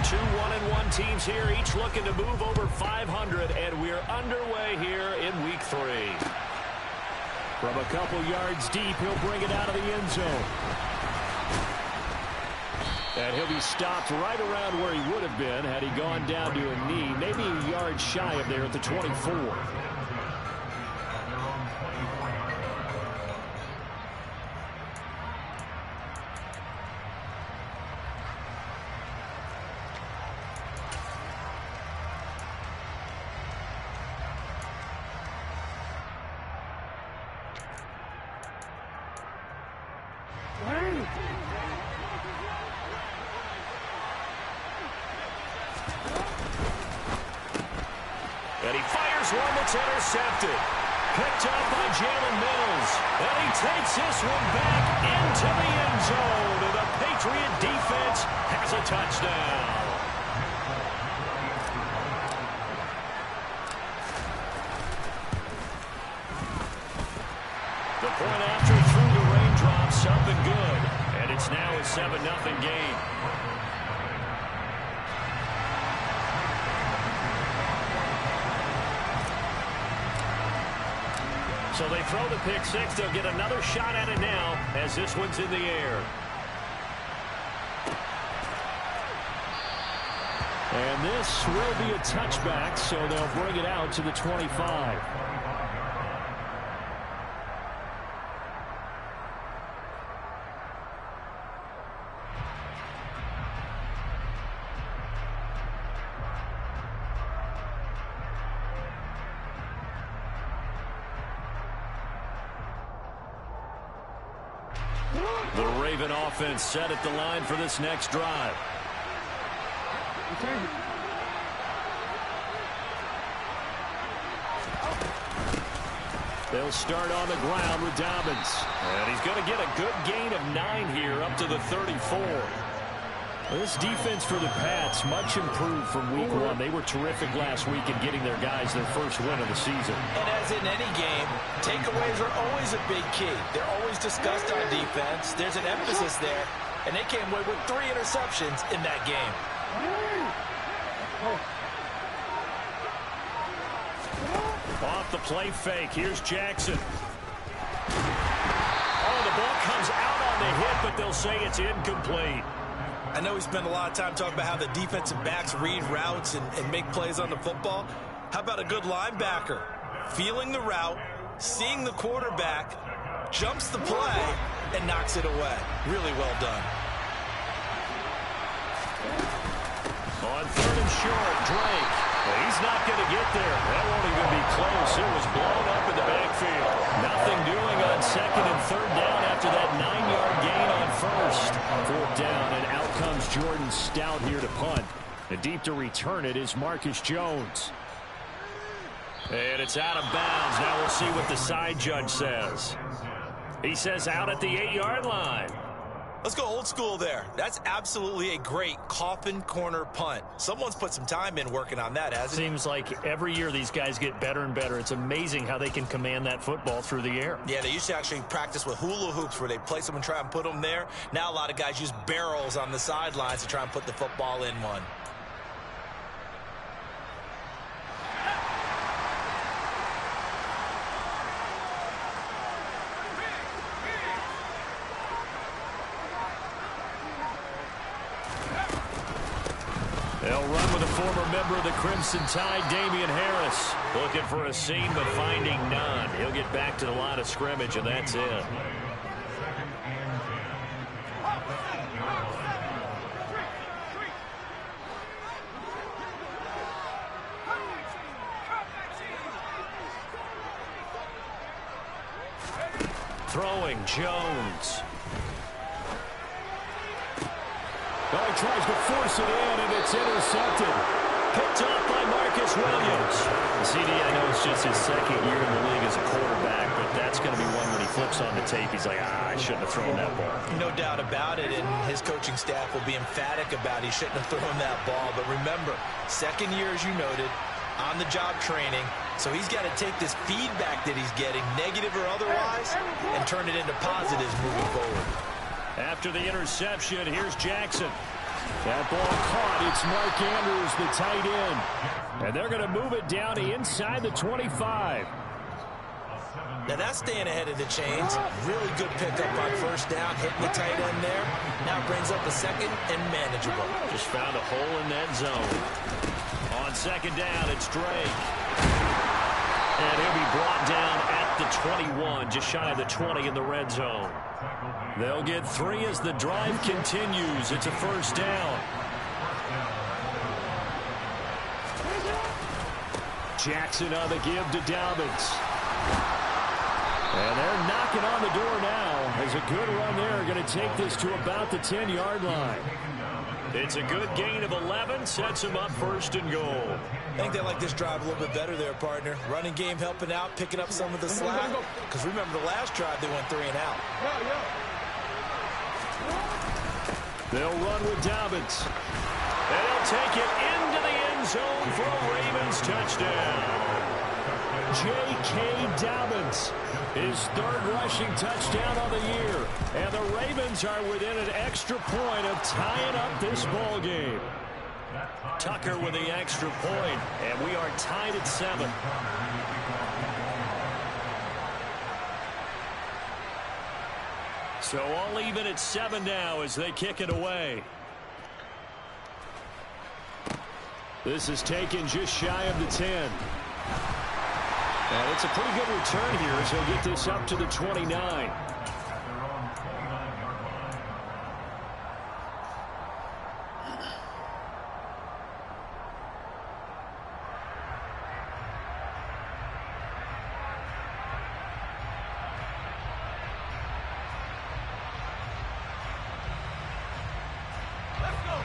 Two 1-1 teams here, each looking to move over 500, and we're underway here in week 3. From a couple yards deep, he'll bring it out of the end zone. And he'll be stopped right around where he would have been had he gone down to a knee, maybe a yard shy of there at the 24. And he fires one that's intercepted. Picked up by Jalen Mills. And he takes this one back into the end zone. And the Patriot defense has a touchdown. The point after through the raindrops, up and good. And it's now a 7-0 game. So they throw the pick six. They'll get another shot at it now as this one's in the air. And this will be a touchback, so they'll bring it out to the 25. The Raven offense set at the line for this next drive. They'll start on the ground with Dobbins. And he's going to get a good gain of 9 here up to the 34. This defense for the Pats, much improved from week 1. They were terrific last week in getting their guys their first win of the season. And as in any game, takeaways are always a big key. They're always discussed on defense. There's an emphasis there. And they came away with 3 interceptions in that game. Off the play fake. Here's Jackson. Oh, the ball comes out on the hit, but they'll say it's incomplete. I know we spend a lot of time talking about how the defensive backs read routes and make plays on the football. How about a good linebacker? Feeling the route, seeing the quarterback, jumps the play, and knocks it away. Really well done. On 3rd and short, Drake. Well, he's not going to get there. That won't even be close. It was blown up in the backfield. Nothing doing on 2nd and 3rd down after that 9-yard gain on 1st. 4th down, and out comes Jordan Stout here to punt. And deep to return it is Marcus Jones. And it's out of bounds. Now we'll see what the side judge says. He says out at the 8-yard line. Let's go old school there. That's absolutely a great coffin corner punt. Someone's put some time in working on that, hasn't it? Seems like every year these guys get better and better. It's amazing how they can command that football through the air. Yeah, they used to actually practice with hula hoops where they place them and try and put them there. Now a lot of guys use barrels on the sidelines to try and put the football in one. They'll run with a former member of the Crimson Tide, Damian Harris. Looking for a seam, but finding none. He'll get back to the line of scrimmage, and that's it. Throwing, Jones. Oh, he tries to force it in, and it's intercepted. Picked up by Marcus Williams. CD, I know it's just his 2nd year in the league as a quarterback, but that's going to be one when he flips on the tape. He's like, I shouldn't have thrown that ball. No doubt about it, and his coaching staff will be emphatic about he shouldn't have thrown that ball. But remember, 2nd year, as you noted, on-the-job training. So he's got to take this feedback that he's getting, negative or otherwise, and turn it into positives moving forward. After the interception, here's Jackson. That ball caught. It's Mark Andrews, the tight end. And they're going to move it down to inside the 25. Now that's staying ahead of the chains. Really good pickup on first down, hitting the tight end there. Now brings up a second and manageable. Just found a hole in that zone. On second down, it's Drake. And he'll be brought down at the 21, just shy of the 20 in the red zone. They'll get 3 as the drive continues. It's a first down. Jackson on the give to Dobbins. And they're knocking on the door now. As a good run there, going to take this to about the 10-yard line. It's a good gain of 11, sets him up first and goal. I think they like this drive a little bit better there, partner. Running game helping out, picking up some of the slack. Because remember the last drive, they went 3 and out. They'll run with Dobbins. And he'll take it into the end zone for a Ravens touchdown. J.K. Dobbins, his 3rd rushing touchdown of the year. And the Ravens are within an extra point of tying up this ball game. Tucker with the extra point, and we are tied at 7. So all even at 7 now as they kick it away. This is taken just shy of the 10. And it's a pretty good return here as he'll get this up to the 29.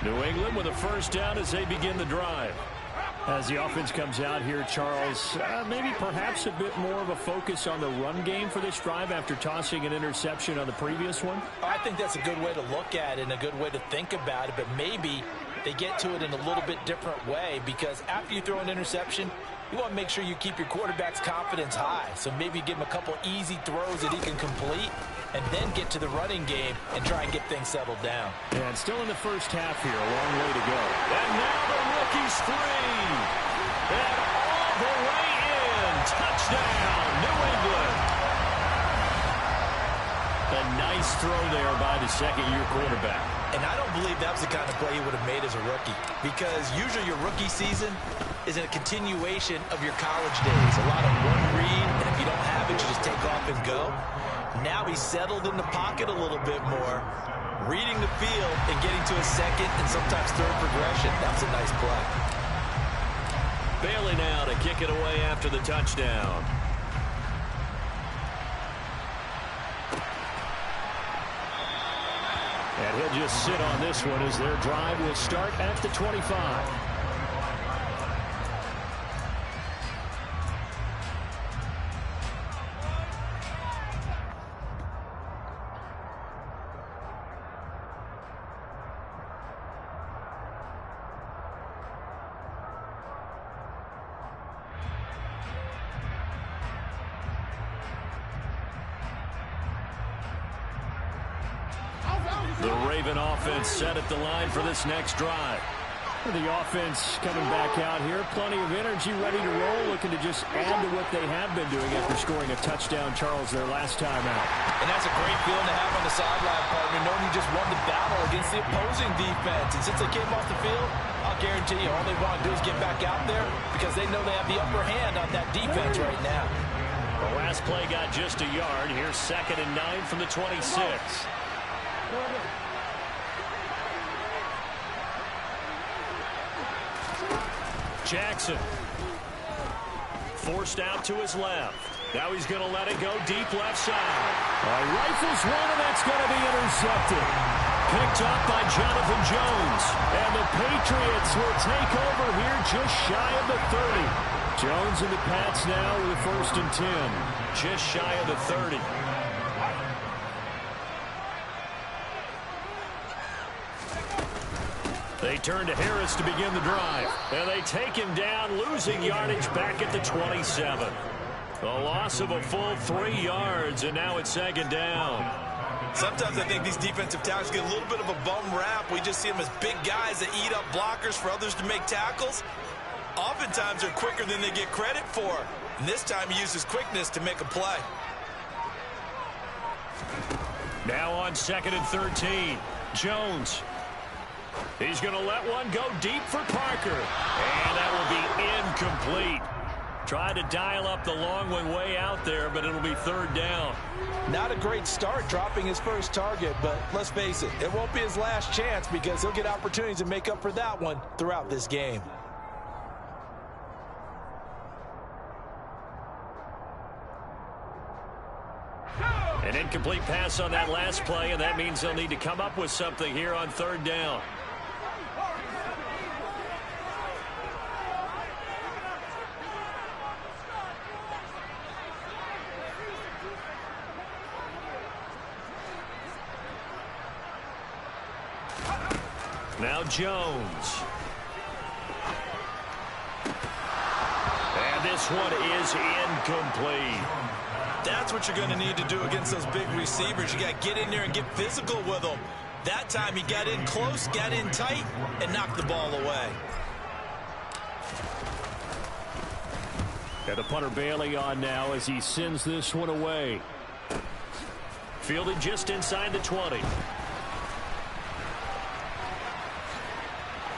New England with a first down as they begin the drive. As the offense comes out here, Charles, maybe perhaps a bit more of a focus on the run game for this drive after tossing an interception on the previous one? I think that's a good way to look at it and a good way to think about it, but maybe they get to it in a little bit different way because after you throw an interception, you want to make sure you keep your quarterback's confidence high. So maybe give him a couple easy throws that he can complete and then get to the running game and try and get things settled down. And still in the first half here, a long way to go. And now the rookie's 3. And all the way in. Touchdown, New England. A nice throw there by the second-year quarterback. And I don't believe that was the kind of play he would have made as a rookie because usually your rookie season is a continuation of your college days. A lot of one read, and if you don't have it, you just take off and go. Now he's settled in the pocket a little bit more, reading the field and getting to a second and sometimes third progression. That's a nice play. Bailey now to kick it away after the touchdown. And he'll just sit on this one as their drive will start at the 25. The Raven offense set at the line for this next drive. The offense coming back out here. Plenty of energy, ready to roll, looking to just add to what they have been doing after scoring a touchdown, Charles, their last time out. And that's a great feeling to have on the sideline, partner, knowing you just won the battle against the opposing defense. And since they came off the field, I'll guarantee you all they want to do is get back out there because they know they have the upper hand on that defense right now. The last play got just a yard. Here's 2nd and 9 from the 26. Jackson forced out to his left. Now he's going to let it go deep left side. Rifles one, and that's going to be intercepted. Picked up by Jonathan Jones. And the Patriots will take over here just shy of the 30. Jones and the Pats now with a 1st and 10. Just shy of the 30. They turn to Harris to begin the drive. And they take him down, losing yardage back at the 27. A loss of a full 3 yards, and now it's 2nd down. Sometimes I think these defensive tackles get a little bit of a bum rap. We just see them as big guys that eat up blockers for others to make tackles. Oftentimes they're quicker than they get credit for. And this time he uses quickness to make a play. Now on 2nd and 13, Jones. He's going to let one go deep for Parker. And that will be incomplete. Tried to dial up the long one way out there, but it'll be 3rd down. Not a great start dropping his first target, but let's face it, it won't be his last chance because he'll get opportunities to make up for that one throughout this game. An incomplete pass on that last play, and that means they'll need to come up with something here on 3rd down. Now Jones. And this one is incomplete. That's what you're going to need to do against those big receivers. You got to get in there and get physical with them. That time he got in close, got in tight, and knocked the ball away. Got the punter Bailey on now as he sends this one away. Fielded just inside the 20.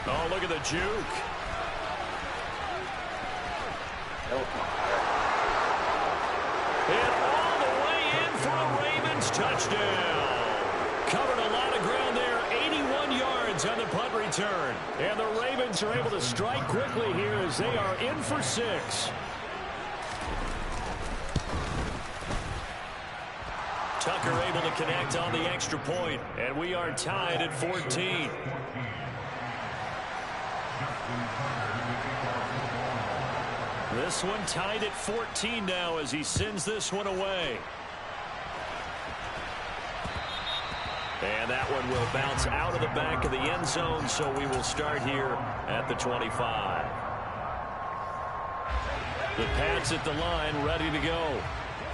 Oh, look at the juke. And all the way in for a Ravens touchdown. Covered a lot of ground there, 81 yards on the punt return. And the Ravens are able to strike quickly here as they are in for 6. Tucker able to connect on the extra point, and we are tied at 14. This one tied at 14 now as he sends this one away. And that one will bounce out of the back of the end zone, so we will start here at the 25. The Pats at the line ready to go.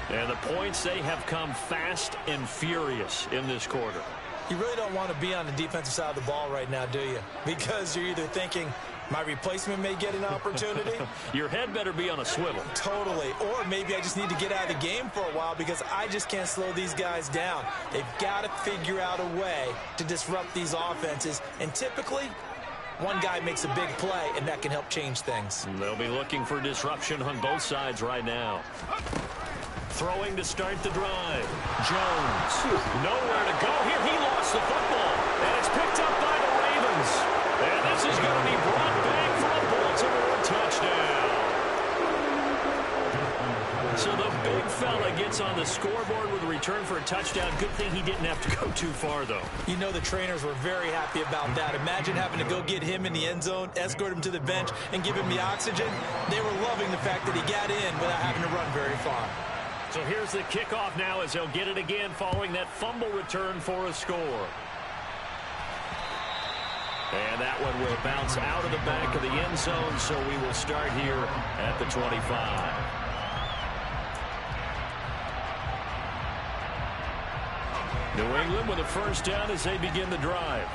And the points, they have come fast and furious in this quarter. You really don't want to be on the defensive side of the ball right now, do you? Because you're either thinking, my replacement may get an opportunity. Your head better be on a swivel. Totally. Or maybe I just need to get out of the game for a while because I just can't slow these guys down. They've got to figure out a way to disrupt these offenses. And typically, one guy makes a big play, and that can help change things. And they'll be looking for disruption on both sides right now. Throwing to start the drive. Jones. Nowhere to go here. He lost the football. And it's picked up by the Ravens. And this is going to be brought back for a Baltimore touchdown. So the big fella gets on the scoreboard with a return for a touchdown. Good thing he didn't have to go too far, though. You know the trainers were very happy about that. Imagine having to go get him in the end zone, escort him to the bench, and give him the oxygen. They were loving the fact that he got in without having to run very far. So here's the kickoff now as they'll get it again following that fumble return for a score. And that one will bounce out of the back of the end zone, so we will start here at the 25. New England with a first down as they begin the drive.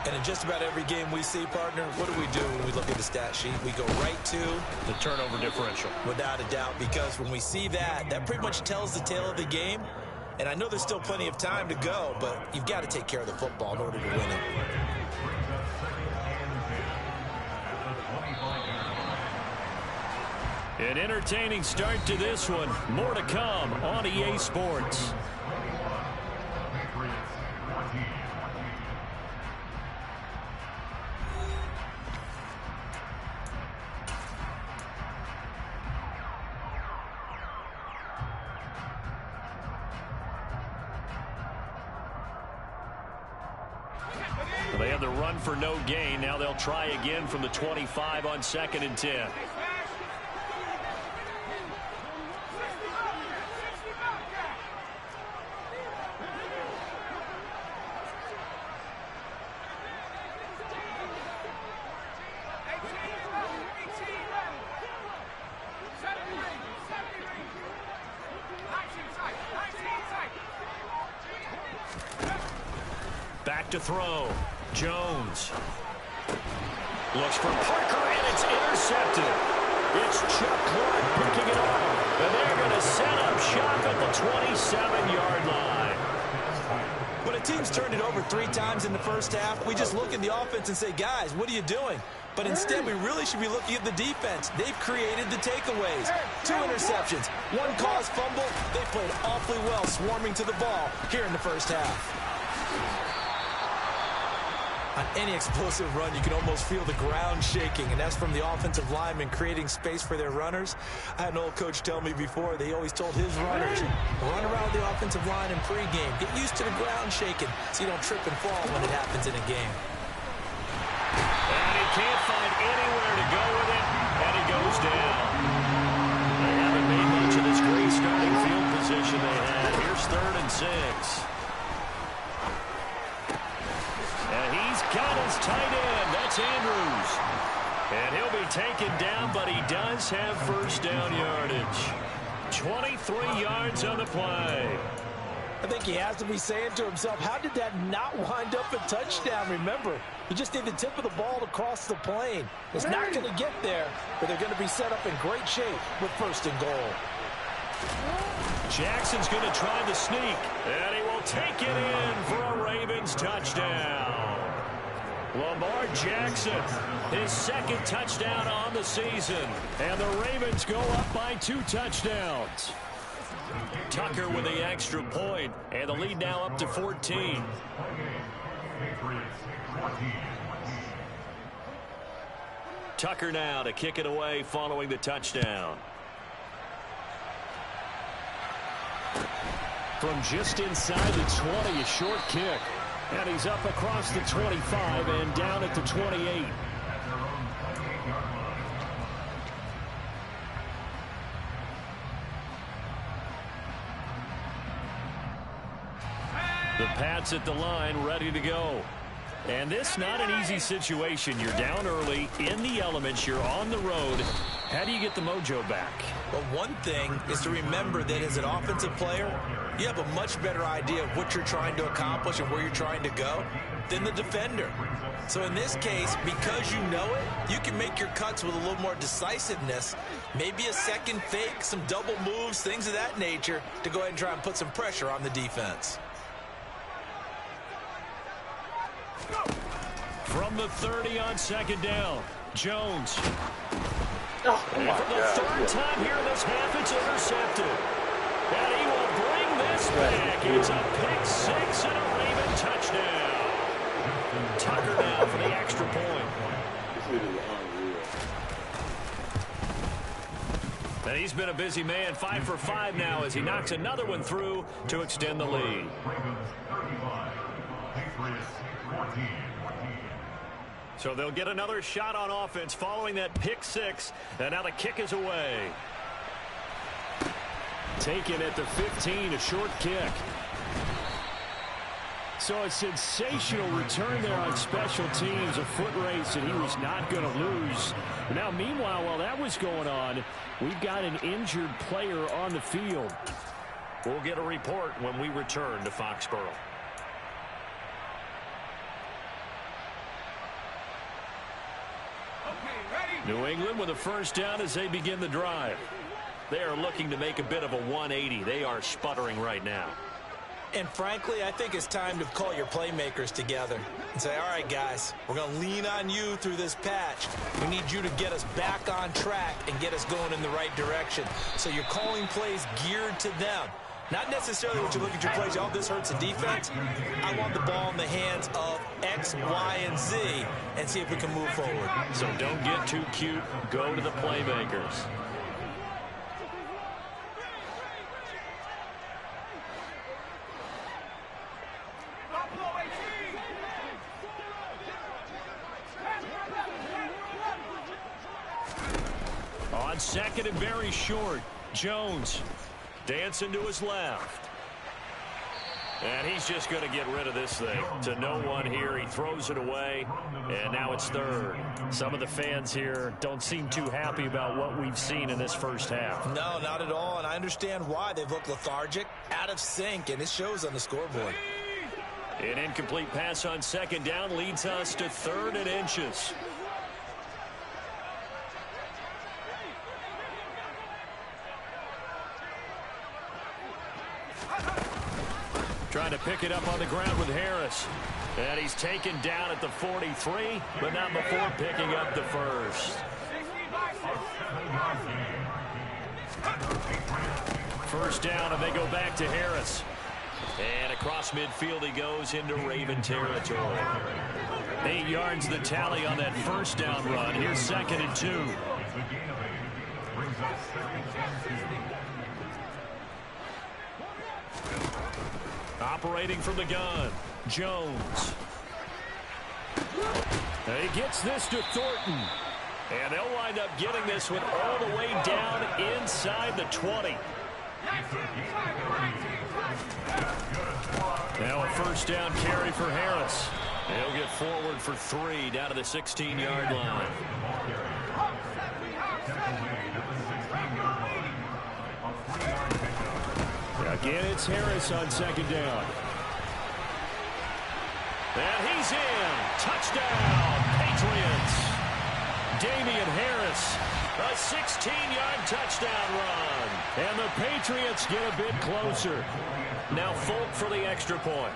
And in just about every game we see, partner, what do we do when we look at the stat sheet? We go right to the turnover differential. Without a doubt, because when we see that, that pretty much tells the tale of the game. And I know there's still plenty of time to go, but you've got to take care of the football in order to win it. An entertaining start to this one. More to come on EA Sports. They had the run for no gain. Now they'll try again from the 25 on 2nd and 10. to throw. Jones looks for Parker, and it's intercepted. It's Chuck Clark picking it off, and they're going to set up shop at the 27-yard line. When a team's turned it over 3 times in the first half, we just look at the offense and say, guys, what are you doing? But instead, we really should be looking at the defense. They've created the takeaways. 2 interceptions, 1 caused fumble. They played awfully well swarming to the ball here in the first half. On any explosive run, you can almost feel the ground shaking, and that's from the offensive linemen creating space for their runners. I had an old coach tell me before, they always told his runners, run around the offensive line in pregame. Get used to the ground shaking so you don't trip and fall when it happens in a game. And he can't find anywhere to go with it, and he goes down. They haven't made much of this great starting field position they had. Here's 3rd and 6. And he's got his tight end. That's Andrews. And he'll be taken down, but he does have first down yardage. 23 yards on the play. I think he has to be saying to himself, how did that not wind up a touchdown? Remember, you just need the tip of the ball to cross the plane. It's not going to get there, but they're going to be set up in great shape with 1st and goal. Jackson's going to try the sneak, and he will take it in for a Ravens touchdown. Lamar Jackson, his 2nd touchdown on the season, and the Ravens go up by 2 touchdowns. Tucker with the extra point, and the lead now up to 14. Tucker now to kick it away following the touchdown. From just inside the 20, a short kick. And he's up across the 25 and down at the 28. The Pats at the line, ready to go. And this not an easy situation. You're down early, in the elements, you're on the road. How do you get the mojo back? Well, one thing is to remember that as an offensive player, you have a much better idea of what you're trying to accomplish and where you're trying to go than the defender. So in this case, because you know it, you can make your cuts with a little more decisiveness, maybe a second fake, some double moves, things of that nature, to go ahead and try and put some pressure on the defense. From the 30 on 2nd down, Jones. Oh, And my for the God. 3rd time here in this half, it's intercepted. And he will bring this back. It's a pick 6 and a Raven touchdown. Tucker now for the extra point. And he's been a busy man, 5 for 5 now as he knocks another one through to extend the lead. So they'll get another shot on offense following that pick 6. And now the kick is away. Taken at the 15, a short kick. So a sensational return there on special teams, a foot race that he was not going to lose. Now, meanwhile, while that was going on, we've got an injured player on the field. We'll get a report when we return to Foxborough. New England with a first down as they begin the drive. They are looking to make a bit of a 180. They are sputtering right now. And frankly, I think it's time to call your playmakers together and say, all right, guys, we're going to lean on you through this patch. We need you to get us back on track and get us going in the right direction. So you're calling plays geared to them. Not necessarily what you look at your plays, oh, this hurts the defense. I want the ball in the hands of X, Y, and Z and see if we can move forward. So don't get too cute. Go to the playmakers. On 2nd and very short, Jones dancing to his left. And he's just going to get rid of this thing to no one here. He throws it away, and now it's 3rd. Some of the fans here don't seem too happy about what we've seen in this first half. No, not at all, and I understand why. They've looked lethargic, out of sync, and it shows on the scoreboard. An incomplete pass on second down leads us to 3rd and inches. Trying to pick it up on the ground with Harris. And he's taken down at the 43, but not before picking up the first. First down, and they go back to Harris. And across midfield he goes into Raven territory. 8 yards the tally on that first down run. Here's 2nd and 2. Operating from the gun, Jones. He gets this to Thornton. And they'll wind up getting this one all the way down inside the 20. Now a first down carry for Harris. He'll get forward for 3 down to the 16-yard line. Again, it's Harris on 2nd down. And he's in. Touchdown, Patriots. Damian Harris, a 16-yard touchdown run. And the Patriots get a bit closer. Now Folk for the extra point.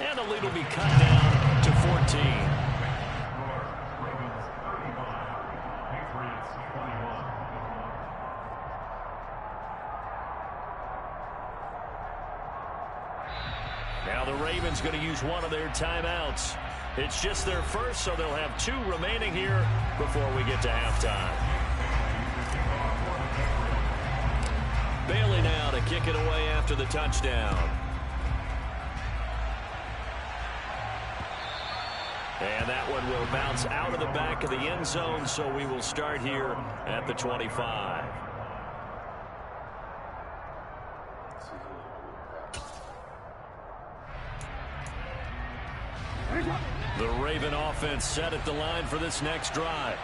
And the lead will be cut down to 14. Now the Ravens going to use one of their timeouts. It's just their first, so they'll have 2 remaining here before we get to halftime. Bailey now to kick it away after the touchdown. And that one will bounce out of the back of the end zone, so we will start here at the 25. The Raven offense set at the line for this next drive.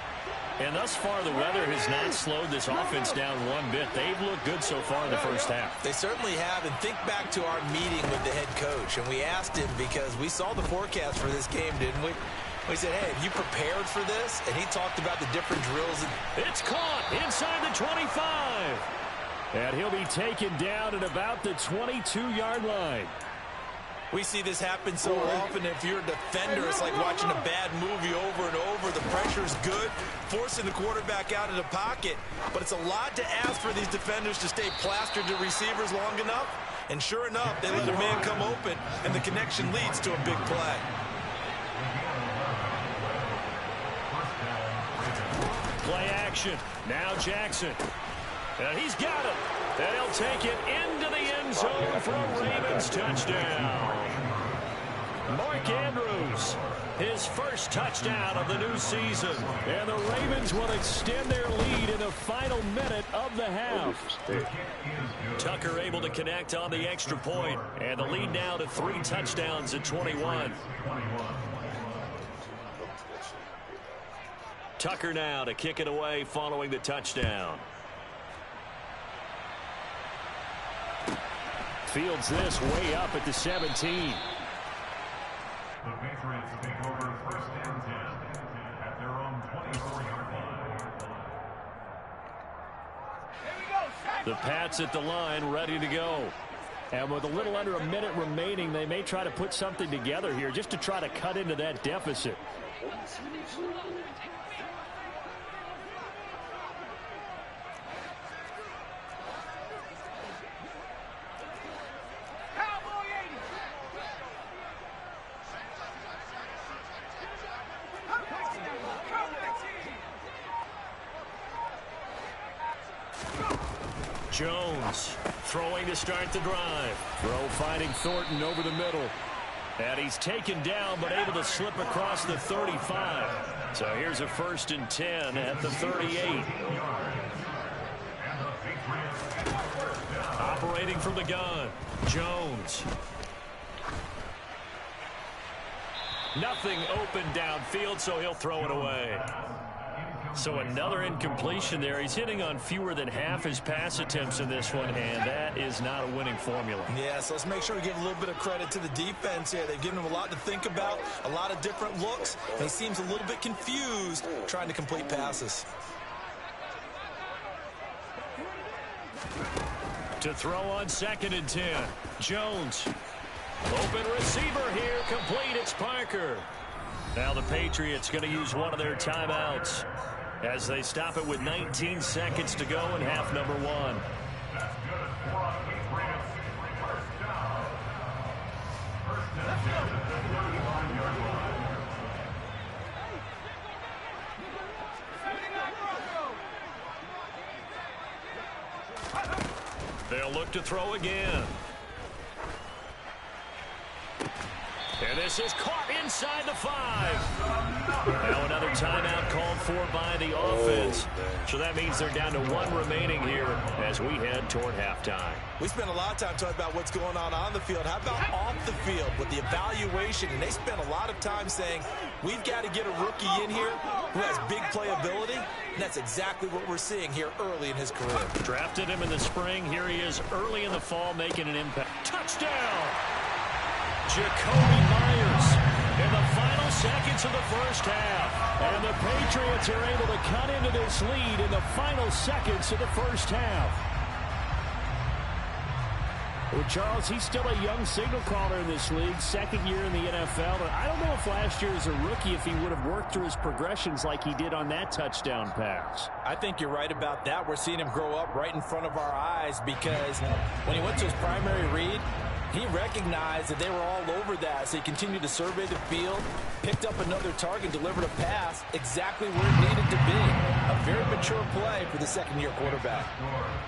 And thus far, the weather has not slowed this offense down one bit. They've looked good so far in the first half. They certainly have. And think back to our meeting with the head coach. And we asked him because we saw the forecast for this game, didn't we? We said, hey, have you prepared for this? And he talked about the different drills. It's caught inside the 25. And he'll be taken down at about the 22-yard line. We see this happen so often. If you're a defender, it's like watching a bad movie over and over. The pressure's good, forcing the quarterback out of the pocket. But it's a lot to ask for these defenders to stay plastered to receivers long enough. And sure enough, they let a man come open, and the connection leads to a big play. Play action. Now Jackson. And he's got it. And he'll take it into the end zone for a Ravens touchdown. Mark Andrews, his first touchdown of the new season. And the Ravens will extend their lead in the final minute of the half. Tucker able to connect on the extra point. And the lead now to 3 touchdowns at 21. Tucker now to kick it away following the touchdown. Fields this way up at the 17. The Patriots take over 1st and 10 at their own 24-yard line. The Pats at the line, ready to go. And with a little under a minute remaining, they may try to put something together here just to try to cut into that deficit. Jones throwing to start the drive. Throw finding Thornton over the middle. And he's taken down but able to slip across the 35. So here's a 1st and 10 at the 38. Operating from the gun, Jones. Nothing open downfield, so he'll throw it away. So another incompletion there. He's hitting on fewer than half his pass attempts in this one, and that is not a winning formula. Yeah, so let's make sure we give a little bit of credit to the defense here. They've given him a lot to think about, a lot of different looks, and he seems a little bit confused trying to complete passes. To throw on 2nd and 10. Jones. Open receiver here. Complete. It's Parker. Now the Patriots going to use one of their timeouts as they stop it with 19 seconds to go in half number 1. That's good. 4 on Patriots. First down. First down. 39-yard line. They'll look to throw again. And this is caught inside the 5. Now another timeout called for by the offense. So that means they're down to 1 remaining here as we head toward halftime. We spent a lot of time talking about what's going on the field. How about off the field with the evaluation? And they spent a lot of time saying, we've got to get a rookie in here who has big playability. And that's exactly what we're seeing here early in his career. Drafted him in the spring. Here he is early in the fall making an impact. Touchdown! Jacoby Myers in the final seconds of the first half. And the Patriots are able to cut into this lead in the final seconds of the first half. Well, Charles, he's still a young signal caller in this league, 2nd year in the NFL. And I don't know if last year as a rookie if he would have worked through his progressions like he did on that touchdown pass. I think you're right about that. We're seeing him grow up right in front of our eyes because when he went to his primary read, he recognized that they were all over that, so he continued to survey the field, picked up another target, delivered a pass exactly where it needed to be. A very mature play for the 2nd-year quarterback.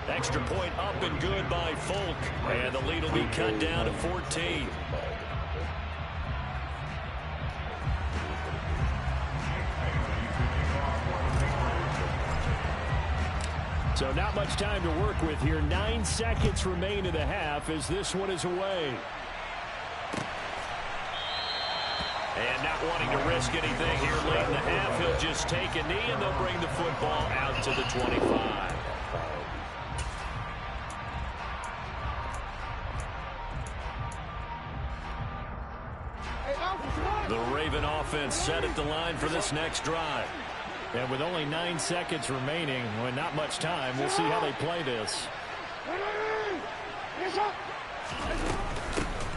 Extra point up and good by Folk, and the lead will be cut down to 14. So not much time to work with here. 9 seconds remain in the half as this one is away. And not wanting to risk anything here late in the half, he'll just take a knee and they'll bring the football out to the 25. The Raven offense set at the line for this next drive. And with only 9 seconds remaining, well, not much time, we'll see how they play this.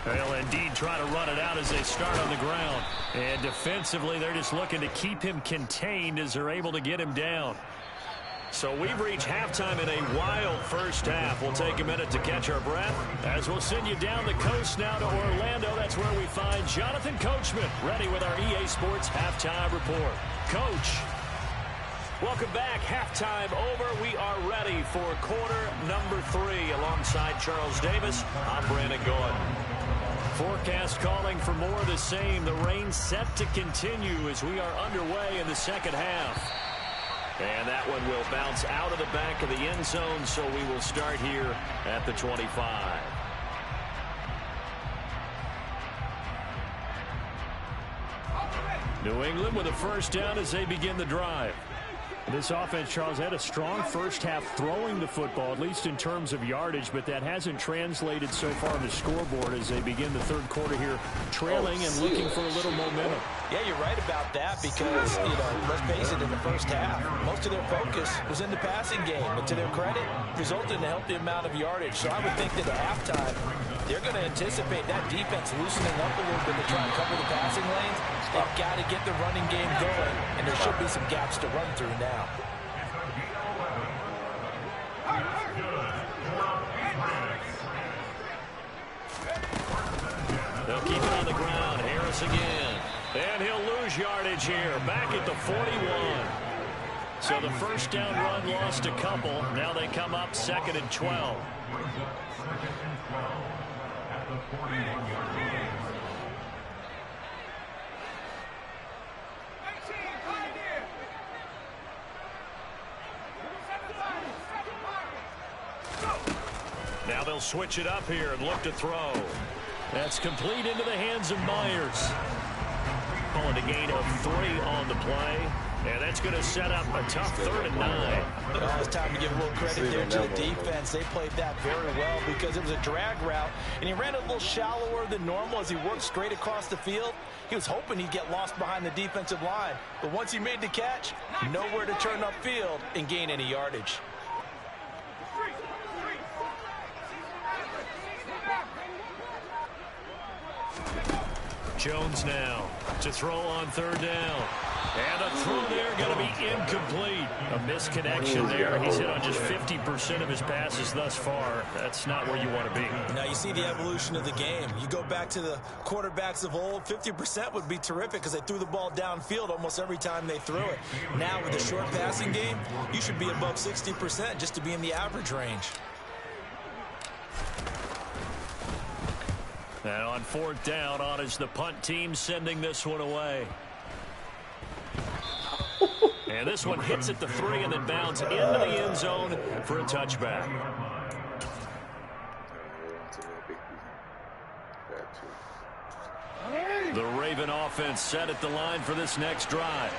They'll indeed try to run it out as they start on the ground. And defensively, they're just looking to keep him contained as they're able to get him down. So we've reached halftime in a wild first half. We'll take a minute to catch our breath as we'll send you down the coast now to Orlando. That's where we find Jonathan Coachman ready with our EA Sports Halftime Report. Coach. Welcome back. Halftime over. We are ready for quarter number 3 alongside Charles Davis. I'm Brandon Gordon. Forecast calling for more of the same. The rain set to continue as we are underway in the second half. And that one will bounce out of the back of the end zone, so we will start here at the 25. New England with a first down as they begin the drive. This offense, Charles, had a strong first half throwing the football, at least in terms of yardage, but that hasn't translated so far on the scoreboard as they begin the third quarter here, trailing and looking for a little momentum. Yeah, you're right about that because, let's face it, in the first half, most of their focus was in the passing game. But to their credit, resulted in a healthy amount of yardage. So I would think that at halftime, they're going to anticipate that defense loosening up a little bit to try and cover the passing lanes. They've got to get the running game going, and there should be some gaps to run through now. They'll keep it on the ground. Harris again. And he'll lose yardage here. Back at the 41. So the first down run lost a couple. Now they come up 2nd and 12. At the 41-yard line. Now they'll switch it up here and look to throw. That's complete into the hands of Myers. calling a gain of 3 on the play. And that's going to set up a tough 3rd and 9. Well, it's time to give a little credit there to the defense. They played that very well because it was a drag route, and he ran a little shallower than normal as he worked straight across the field. He was hoping he'd get lost behind the defensive line, but once he made the catch, nowhere to turn upfield and gain any yardage. Jones now to throw on 3rd down. And the throw there going to be incomplete. A misconnection there. He's hit on just 50% of his passes thus far. That's not where you want to be. Now you see the evolution of the game. You go back to the quarterbacks of old, 50% would be terrific because they threw the ball downfield almost every time they threw it. Now with the short passing game, you should be above 60% just to be in the average range. And on 4th down, on is the punt team sending this one away. And this one hits at the 3 and then bounds into the end zone for a touchback. The Raven offense set at the line for this next drive.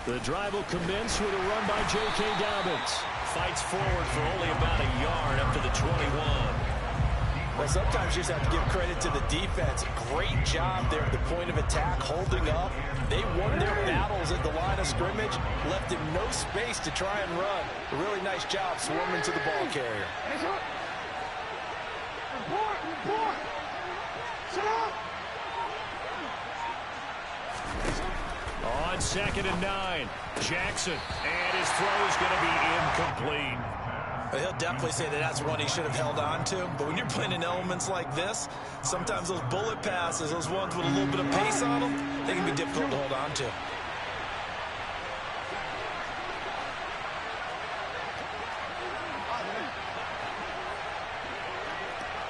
The drive will commence with a run by J.K. Dobbins. Fights forward for only about a yard up to the 21. Well, sometimes you just have to give credit to the defense. Great job there at the point of attack, holding up. They won their battles at the line of scrimmage, left him no space to try and run. A really nice job swarming to the ball carrier. On 2nd and 9, Jackson, and his throw is going to be incomplete. Well, he'll definitely say that that's one he should have held on to. But when you're playing in elements like this, sometimes those bullet passes, those ones with a little bit of pace on them, they can be difficult to hold on to.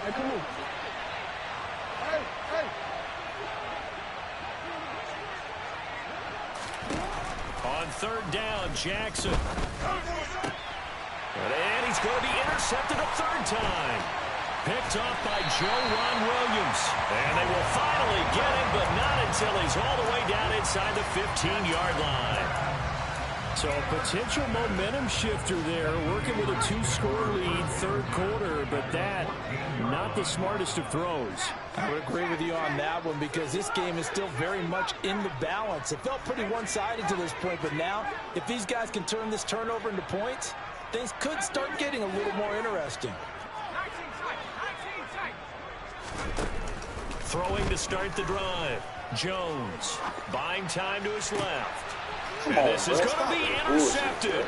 Hey, come on. On 3rd down, Jackson. And he's going to be intercepted a 3rd time. Picked off by Ron Williams. And they will finally get him, but not until he's all the way down inside the 15-yard line. So a potential momentum shifter there, working with a 2-score lead, 3rd quarter, but that, not the smartest of throws. I would agree with you on that one because this game is still very much in the balance. It felt pretty one-sided to this point, but now, if these guys can turn this turnover into points, things could start getting a little more interesting. Throwing to start the drive. Jones buying time to his left. And this is going to be intercepted.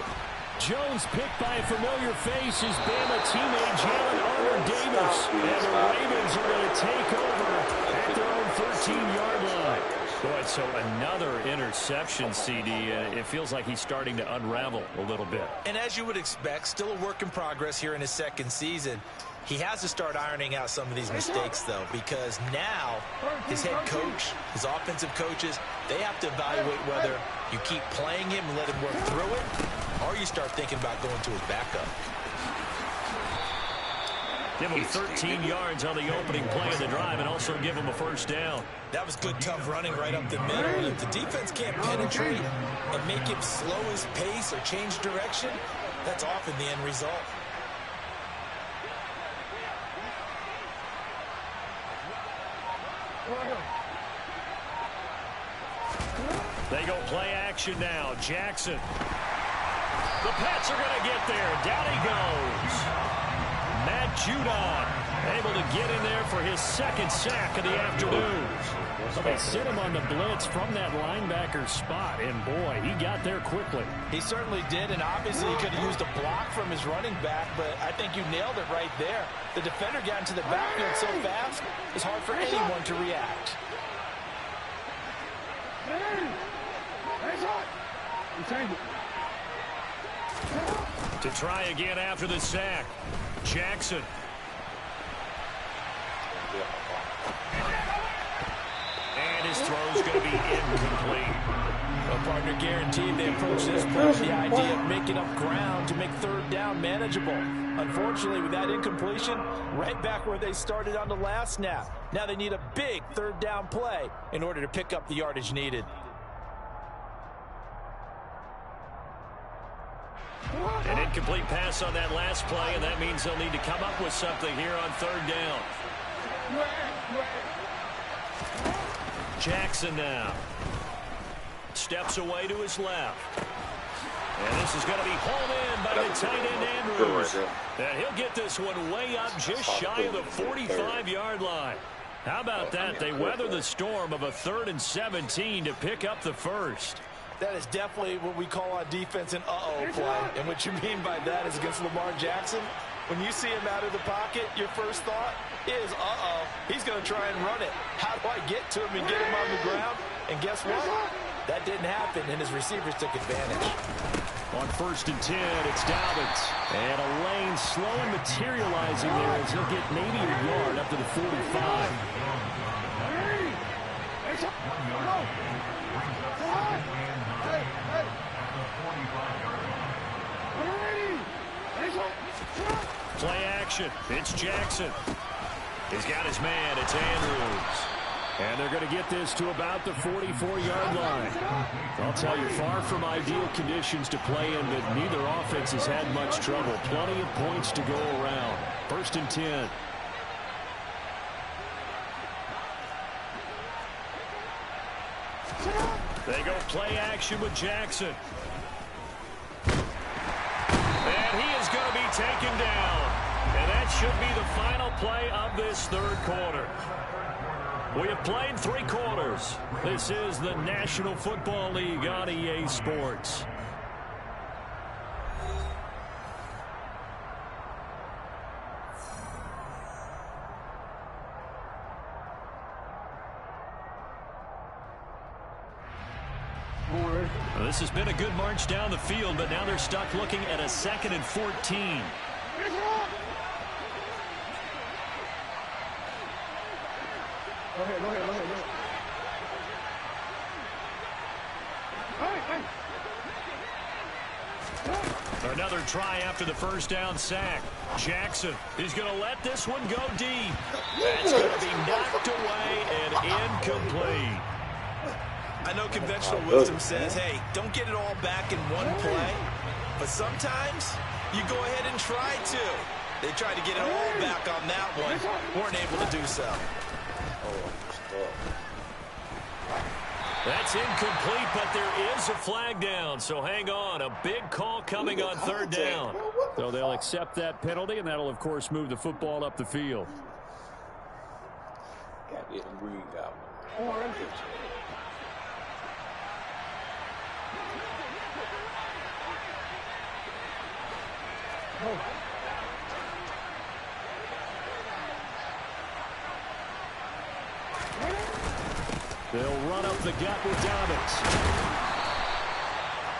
Jones picked by a familiar face, his Bama teammate Jalen Armour-Davis. And the Ravens are going to take over at their own 13-yard line. Boy, so another interception, CD. It feels like he's starting to unravel a little bit. And as you would expect, still a work in progress here in his 2nd season. He has to start ironing out some of these mistakes, though, because now his head coach, his offensive coaches, they have to evaluate whether you keep playing him and let him work through it, or you start thinking about going to his backup. Give him 13 yards on the opening play of the drive and also give him a 1st down. That was good, tough running right up the middle. And if the defense can't penetrate and make him slow his pace or change direction, that's often the end result. They go play action now. Jackson. The Pats are going to get there. Down he goes. Matt Judon able to get in there for his 2nd sack of the afternoon. Well, they sent him on the blitz from that linebacker spot, and boy, he got there quickly. He certainly did, and obviously he could have used a block from his running back, but I think you nailed it right there. The defender got into the backfield so fast, it's hard for anyone to react. To try again after the sack, Jackson. And his throw's going to be incomplete. Well, partner, guaranteed they approach this play with the idea of making up ground to make third down manageable. Unfortunately, with that incompletion, right back where they started on the last snap. Now they need a big third down play in order to pick up the yardage needed. An incomplete pass on that last play, and that means they'll need to come up with something here on third down. Jackson now. Steps away to his left. And this is going to be hauled in by the tight end Andrews. And he'll get this one way up just shy of the 45-yard line. How about that? They weather the storm of a 3rd and 17 to pick up the first. That is definitely what we call on defense an uh-oh play. And what you mean by that is against Lamar Jackson, when you see him out of the pocket, your first thought is, uh-oh, he's going to try and run it. How do I get to him and get him on the ground? And guess what? That didn't happen, and his receivers took advantage. On 1st and 10, it's Dobbins. And a lane slow and materializing there as he'll get maybe a yard up to the 45. Play action. It's Jackson. He's got his man. It's Andrews. And they're going to get this to about the 44-yard line. I'll tell you, far from ideal conditions to play in, but neither offense has had much trouble. Plenty of points to go around. 1st and 10. They go play action with Jackson. And he is going to be taken down. And that should be the final play of this 3rd quarter. We have played 3 quarters. This is the National Football League on EA Sports. Well, this has been a good march down the field, but now they're stuck looking at a 2nd and 14. Go ahead. Another try after the first down sack. Jackson is going to let this one go deep. That's going to be knocked away and incomplete. I know conventional wisdom says, hey, don't get it all back in one play. But sometimes you go ahead and try to. They tried to get it all back on that one. Weren't able to do so. That's incomplete, but there is a flag down, so hang on. A big call coming on 3rd down. So they'll accept that penalty, and that'll, of course, move the football up the field. They'll run up the gut with Dobbins.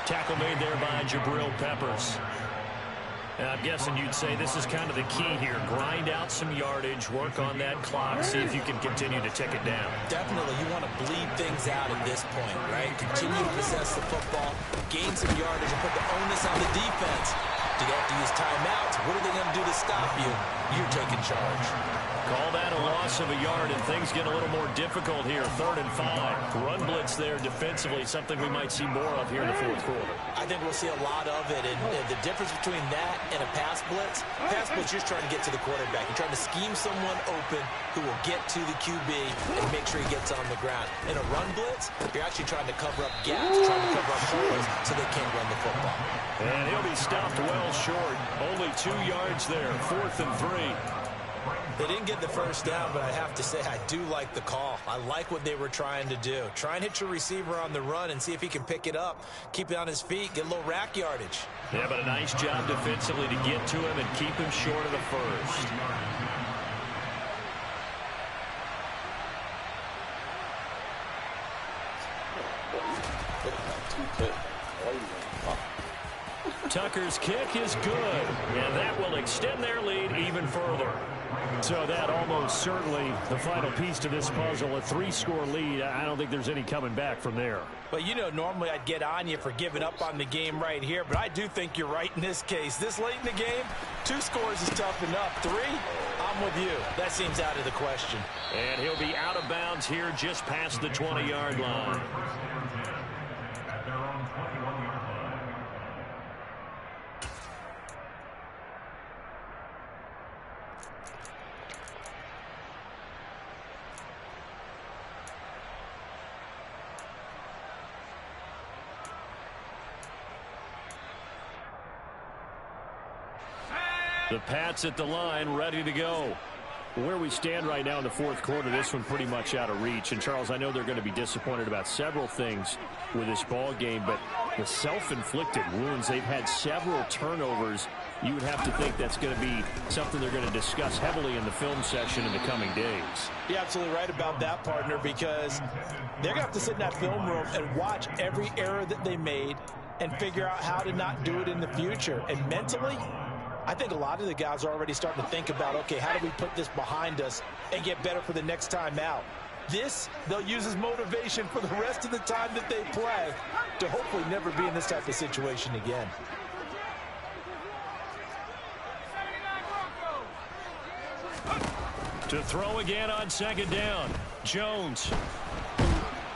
Tackle made there by Jabril Peppers. And I'm guessing you'd say this is kind of the key here. Grind out some yardage, work on that clock, see if you can continue to tick it down. Definitely, you want to bleed things out at this point, right? Continue to possess the football, gain some yardage, and put the onus on the defense. Do they have to use timeouts? What are they going to do to stop you? You're taking charge. Call that a loss of a yard, and things get a little more difficult here. 3rd and 5. Run blitz there defensively, something we might see more of here in the 4th quarter. I think we'll see a lot of it, and the difference between that and a pass blitz, you're just trying to get to the quarterback. You're trying to scheme someone open who will get to the QB and make sure he gets on the ground. In a run blitz, you're actually trying to cover up gaps, trying to cover up holes so they can't run the football. And he'll be stopped well short. Only 2 yards there. 4th and 3. They didn't get the first down, but I have to say I do like the call. I like what they were trying to do. Try and hit your receiver on the run and see if he can pick it up. Keep it on his feet, get a little rack yardage. Yeah, but a nice job defensively to get to him and keep him short of the first. Tucker's his kick is good, and that will extend their lead even further. So that almost certainly the final piece to this puzzle, a 3-score lead. I don't think there's any coming back from there. But, you know, normally I'd get on you for giving up on the game right here, but I do think you're right in this case. This late in the game, 2 scores is tough enough. 3, I'm with you. That seems out of the question. And he'll be out of bounds here just past the 20-yard line. At their own 21-yard line. The Pats at the line, ready to go. Where we stand right now in the fourth quarter, this one pretty much out of reach. And, Charles, I know they're going to be disappointed about several things with this ball game, but the self-inflicted wounds, they've had several turnovers. You would have to think that's going to be something they're going to discuss heavily in the film session in the coming days. You're absolutely right about that, partner, because they're going to have to sit in that film room and watch every error that they made and figure out how to not do it in the future. And mentally, I think a lot of the guys are already starting to think about, okay, how do we put this behind us and get better for the next time out? This, they'll use as motivation for the rest of the time that they play to hopefully never be in this type of situation again. To throw again on second down, Jones.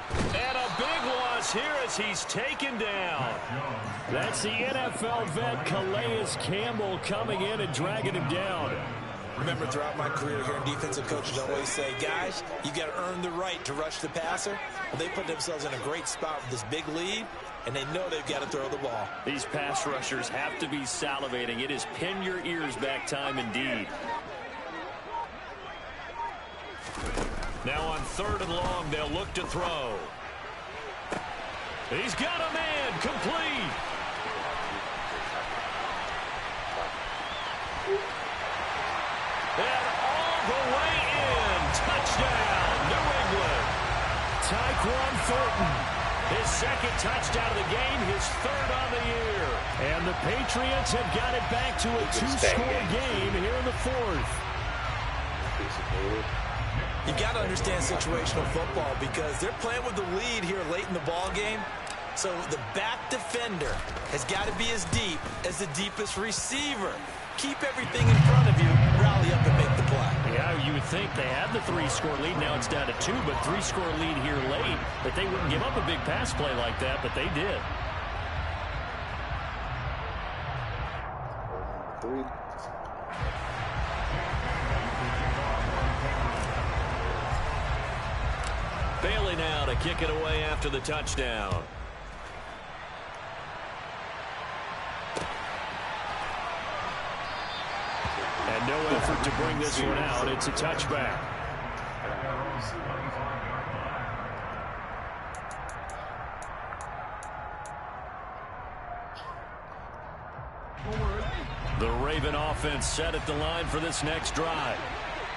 And a big loss here as he's taken down. That's the NFL vet Calais Campbell coming in and dragging him down. Remember, throughout my career here in defensive coaches always say, guys, you got to earn the right to rush the passer. Well, they put themselves in a great spot with this big lead, and they know they've got to throw the ball. These pass rushers have to be salivating. It is pin your ears back time indeed. Now on 3rd and long, they'll look to throw. He's got a man, complete. And all the way in, touchdown, New England. Tyquan Thornton, his 2nd touchdown of the game, his 3rd on the year. And the Patriots have got it back to a 2-score game here in the 4th. You've got to understand situational football because they're playing with the lead here late in the ball game. So the back defender has got to be as deep as the deepest receiver. Keep everything in front of you, rally up and make the play. Yeah, you would think they had the 3-score lead. Now it's down to 2, but 3-score lead here late. That they wouldn't give up a big pass play like that, but they did. 3. Bailey now to kick it away after the touchdown. And no effort to bring this one out. It's a touchback. The Raven offense set at the line for this next drive.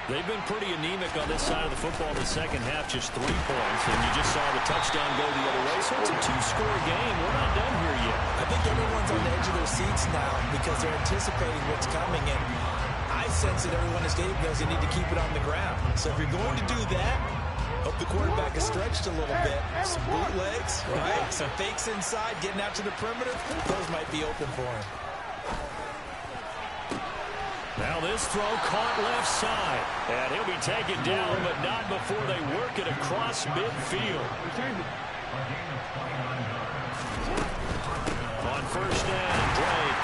They've been pretty anemic on this side of the football in the second half, just 3 points, and you just saw the touchdown go the other way, so it's a 2-score game. We're not done here yet. I think everyone's on the edge of their seats now because they're anticipating what's coming, and I sense that everyone in the stadium knows they need to keep it on the ground. So if you're going to do that, hope the quarterback is stretched a little bit. Some bootlegs, right? Some fakes inside, getting out to the perimeter. Those might be open for him. Now this throw caught left side. And he'll be taken down, but not before they work it across midfield. On 1st down, Drake.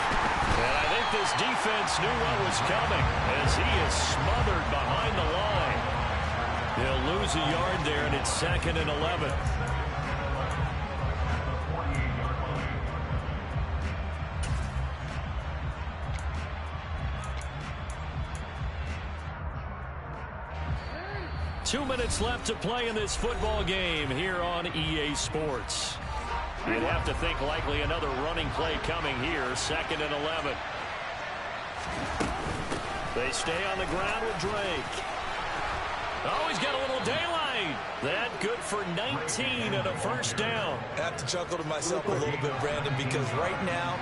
And I think this defense knew what was coming as he is smothered behind the line. They'll lose a yard there, and it's 2nd and 11. Two minutes left to play in this football game here on EA Sports. You'd have to think likely another running play coming here, 2nd and 11. They stay on the ground with Drake. Oh, he's got a little daylight. That good for 19 and a 1st down. I have to chuckle to myself a little bit, Brandon, because right now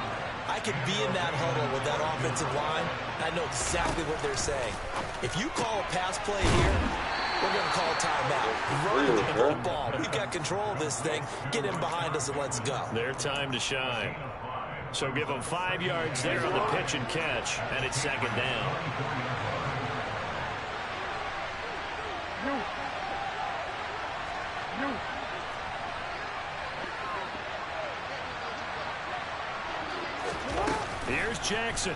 I could be in that huddle with that offensive line. I know exactly what they're saying. If you call a pass play here, we're going to call a timeout. Run the football. We've got control of this thing. Get him behind us and let's go. Their time to shine. So give them 5 yards there on the pitch and catch, and it's second down. Here's Jackson.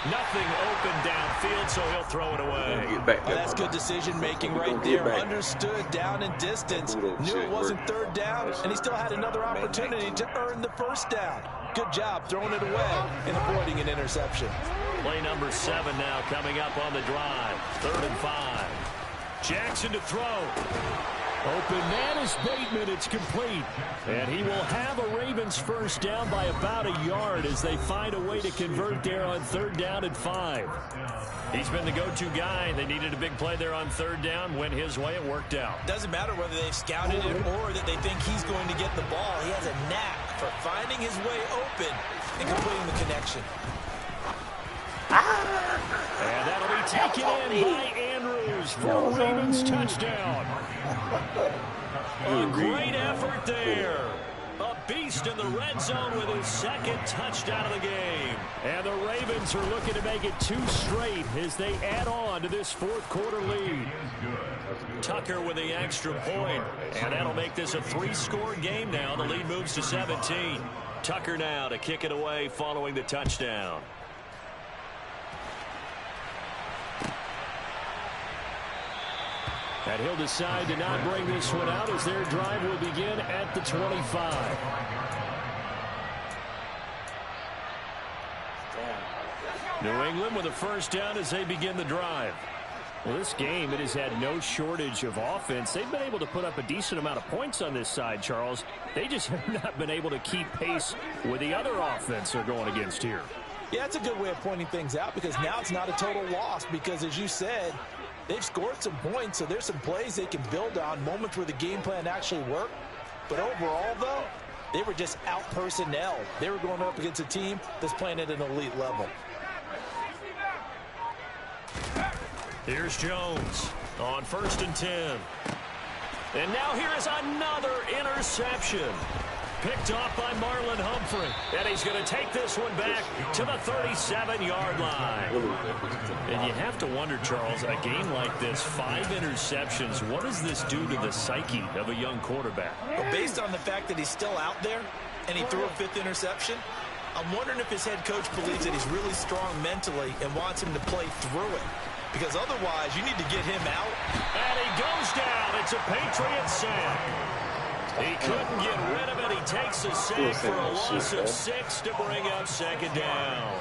Nothing open downfield, so he'll throw it away. That's good decision-making right there. Understood down and distance. Knew it wasn't third down, and he still had another opportunity to earn the first down. Good job throwing it away and avoiding an interception. Play number 7 now coming up on the drive. 3rd and 5. Jackson to throw. Open man is Bateman. It's complete. And he will have a Ravens first down by about a yard as they find a way to convert there on 3rd down and 5. He's been the go-to guy. They needed a big play there on 3rd down. Went his way. It worked out. Doesn't matter whether they've scouted it or that they think he's going to get the ball. He has a knack for finding his way open and completing the connection. And that'll be taken in by Andrews for a Ravens touchdown. A great effort there. A beast in the red zone with his 2nd touchdown of the game. And the Ravens are looking to make it 2 straight as they add on to this 4th quarter lead. Tucker with the extra point. And that'll make this a 3-score game now. The lead moves to 17. Tucker now to kick it away following the touchdown. And he'll decide to not bring this one out as their drive will begin at the 25. New England with a first down as they begin the drive. Well, this game, it has had no shortage of offense. They've been able to put up a decent amount of points on this side, Charles. They just have not been able to keep pace with the other offense they're going against here. Yeah, that's a good way of pointing things out because now it's not a total loss because, as you said, they've scored some points, so there's some plays they can build on, moments where the game plan actually worked. But overall, though, they were just out-personnel. They were going up against a team that's playing at an elite level. Here's Jones on 1st and 10. And now here is another interception. Picked off by Marlon Humphrey. And he's going to take this one back to the 37-yard line. And you have to wonder, Charles, a game like this, 5 interceptions, what does this do to the psyche of a young quarterback? Well, based on the fact that he's still out there and he threw a 5th interception, I'm wondering if his head coach believes that he's really strong mentally and wants him to play through it. Because otherwise, you need to get him out. And he goes down. It's a Patriot sack. He couldn't get rid of it. He takes a sack for a loss of 6 to bring up 2nd down.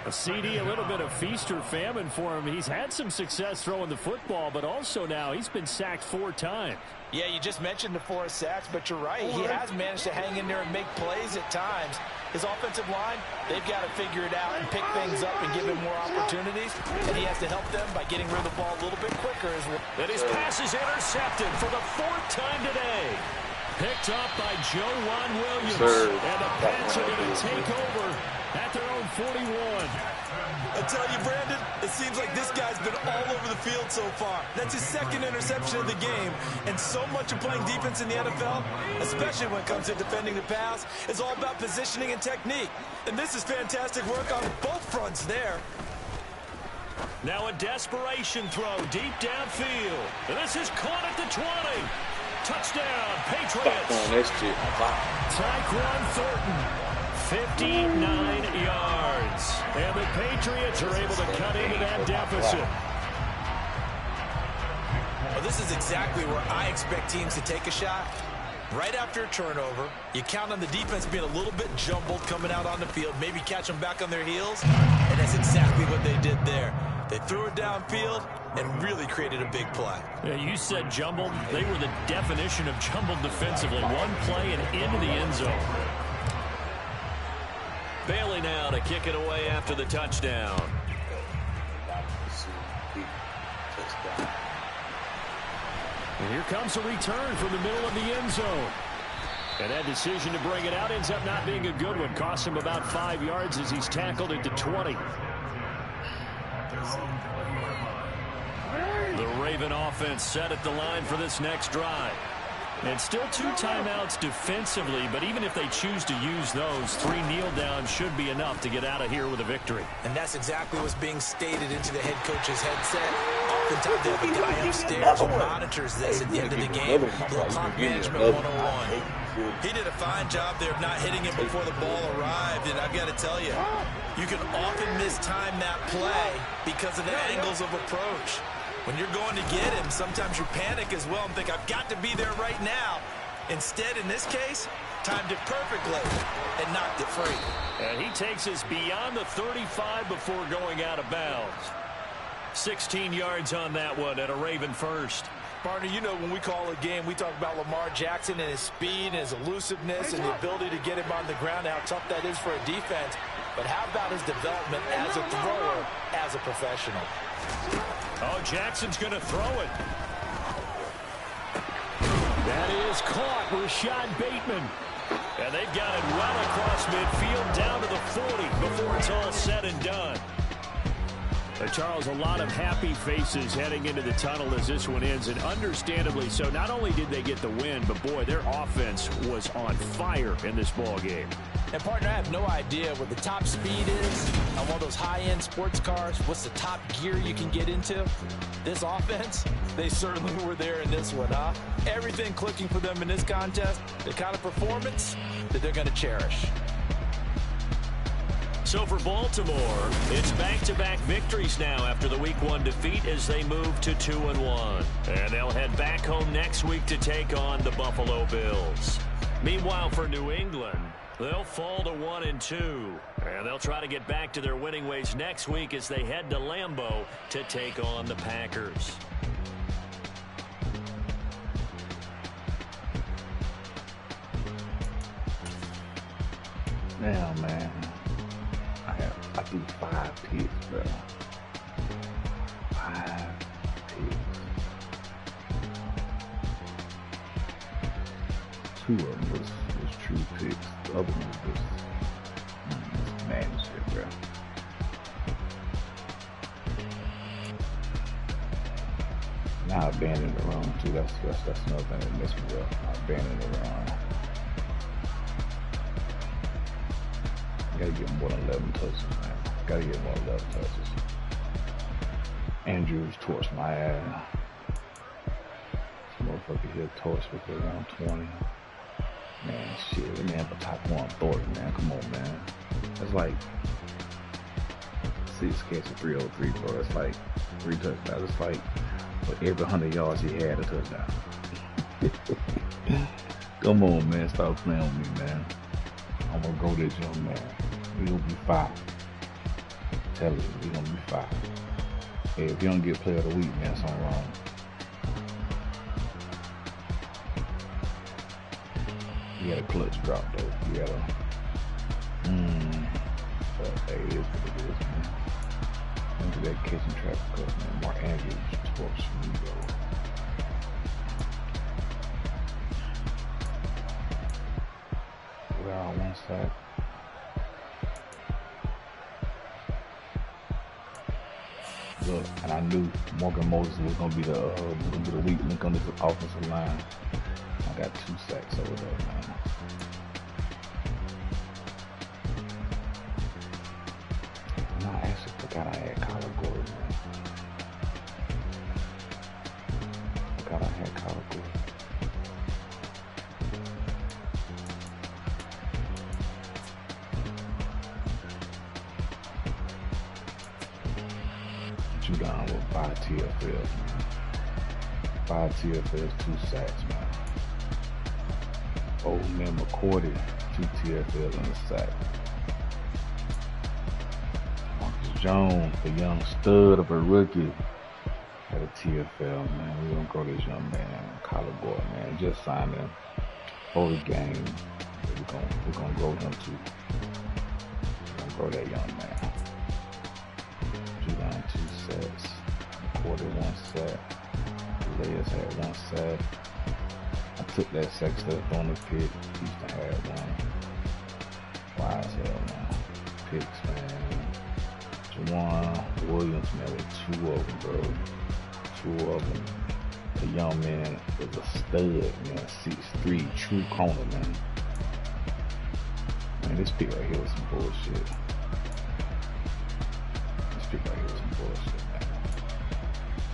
A CD, a little bit of feast or famine for him. He's had some success throwing the football, but also now he's been sacked 4 times. Yeah, you just mentioned the 4 sacks, but you're right. He has managed to hang in there and make plays at times. His offensive line, they've got to figure it out and pick things up and give him more opportunities. And he has to help them by getting rid of the ball a little bit quicker as well. And his pass is intercepted for the 4th time today. Picked up by Juwan Williams. And the Pats are going to take over at their own 41. I tell you, Brandon, it seems like this guy's been all over the field so far. That's his 2nd interception of the game. And so much of playing defense in the NFL, especially when it comes to defending the pass, is all about positioning and technique. And this is fantastic work on both fronts there. Now a desperation throw deep downfield. And this is caught at the 20. Touchdown, Patriots. Tyquan Thornton. 59 yards. And the Patriots are able to cut into that deficit. Well, this is exactly where I expect teams to take a shot. Right after a turnover, you count on the defense being a little bit jumbled coming out on the field, maybe catch them back on their heels, and that's exactly what they did there. They threw it downfield and really created a big play. Yeah, you said jumbled. They were the definition of jumbled defensively. One play and into the end zone. Bailey now to kick it away after the touchdown. And here comes a return from the middle of the end zone. And that decision to bring it out ends up not being a good one. Costs him about 5 yards as he's tackled at the 20. The Raven offense set at the line for this next drive. And still 2 timeouts defensively, but even if they choose to use those, 3 kneel downs should be enough to get out of here with a victory. And that's exactly what's being stated into the head coach's headset. Oftentimes they have a guy upstairs who monitors this at the end of the game. Little clock management 101. He did a fine job there of not hitting it before the ball arrived, and I've got to tell you, you can often mistime that play because of the angles of approach. When you're going to get him, sometimes you panic as well and think, I've got to be there right now. Instead, in this case, timed it perfectly and knocked it free. And he takes us beyond the 35 before going out of bounds. 16 yards on that one at a Raven first. Partner, you know when we call a game, we talk about Lamar Jackson and his speed and his elusiveness and the ability to get him on the ground, how tough that is for a defense. But how about his development as a thrower, as a professional? Oh, Jackson's going to throw it. That is caught. Rashad Bateman. And they've got it well across midfield down to the 40 before it's all said and done. Charles, a lot of happy faces heading into the tunnel as this one ends, and understandably so. Not only did they get the win, but boy, their offense was on fire in this ball game. And partner, I have no idea what the top speed is on one of those high-end sports cars. What's the top gear you can get into? This offense, they certainly were there in this one, huh? Everything clicking for them in this contest, the kind of performance that they're going to cherish. So for Baltimore, it's back-to-back victories now after the Week 1 defeat as they move to 2-1. And they'll head back home next week to take on the Buffalo Bills. Meanwhile, for New England, they'll fall to 1-2. And they'll try to get back to their winning ways next week as they head to Lambeau to take on the Packers. Now, man. I do 5 picks, bro. 5 picks. 2 of them was true picks. The other one was just madness shit, bro. Now I abandoned the run too. That's another thing that messed me up. I abandoned the run. Gotta get more than 11 touches, man. Gotta get more than 11 touches. Andrews torched my ass. This motherfucker here torched me for around 20. Man, shit, that man for top 1 Thornton, man. Come on, man. That's like 6 catches, 303, bro. That's like 3 touchdowns. It's like for every 100 yards he had a touchdown. Come on, man. Stop playing with me, man. I'm gonna go this young man. We gonna be 5. Tell you, we gonna be 5. Hey, if you don't get player of the week, man, something wrong. You had a clutch drop though. You had a but hey, it is what it is, man. Look at that catching traffic up, man. Mark Andrews torched me, bro. We're on one side. Look, and I knew Morgan Moses was gonna be the weak link on this offensive line. I got 2 sacks over there, man. And I actually forgot I had Kyler Gordon, man. Forgot I had Kyler Gordon. You down with 5 TFLs, man. 5 TFLs, 2 sacks, man. Old man McCourty, 2 TFLs and a sack. Marcus Jones, the young stud of a rookie, had a TFL, man. We're gonna grow this young man, Kyler Gordon, man. Just signed him for the game. We're gonna grow him too. We're gonna grow that young man. 2 sacks. McCourty 1 sack. players had one sack. I took that sack instead of throwing the pick. Houston had one. Wild as hell, man. Picks, man. Juwan Williams, man, with 2 of them, bro. 2 of them. The young man was a stud, man. 6'3", true corner, man. Man, this pick right here was some bullshit. This pick right here was some bullshit, man.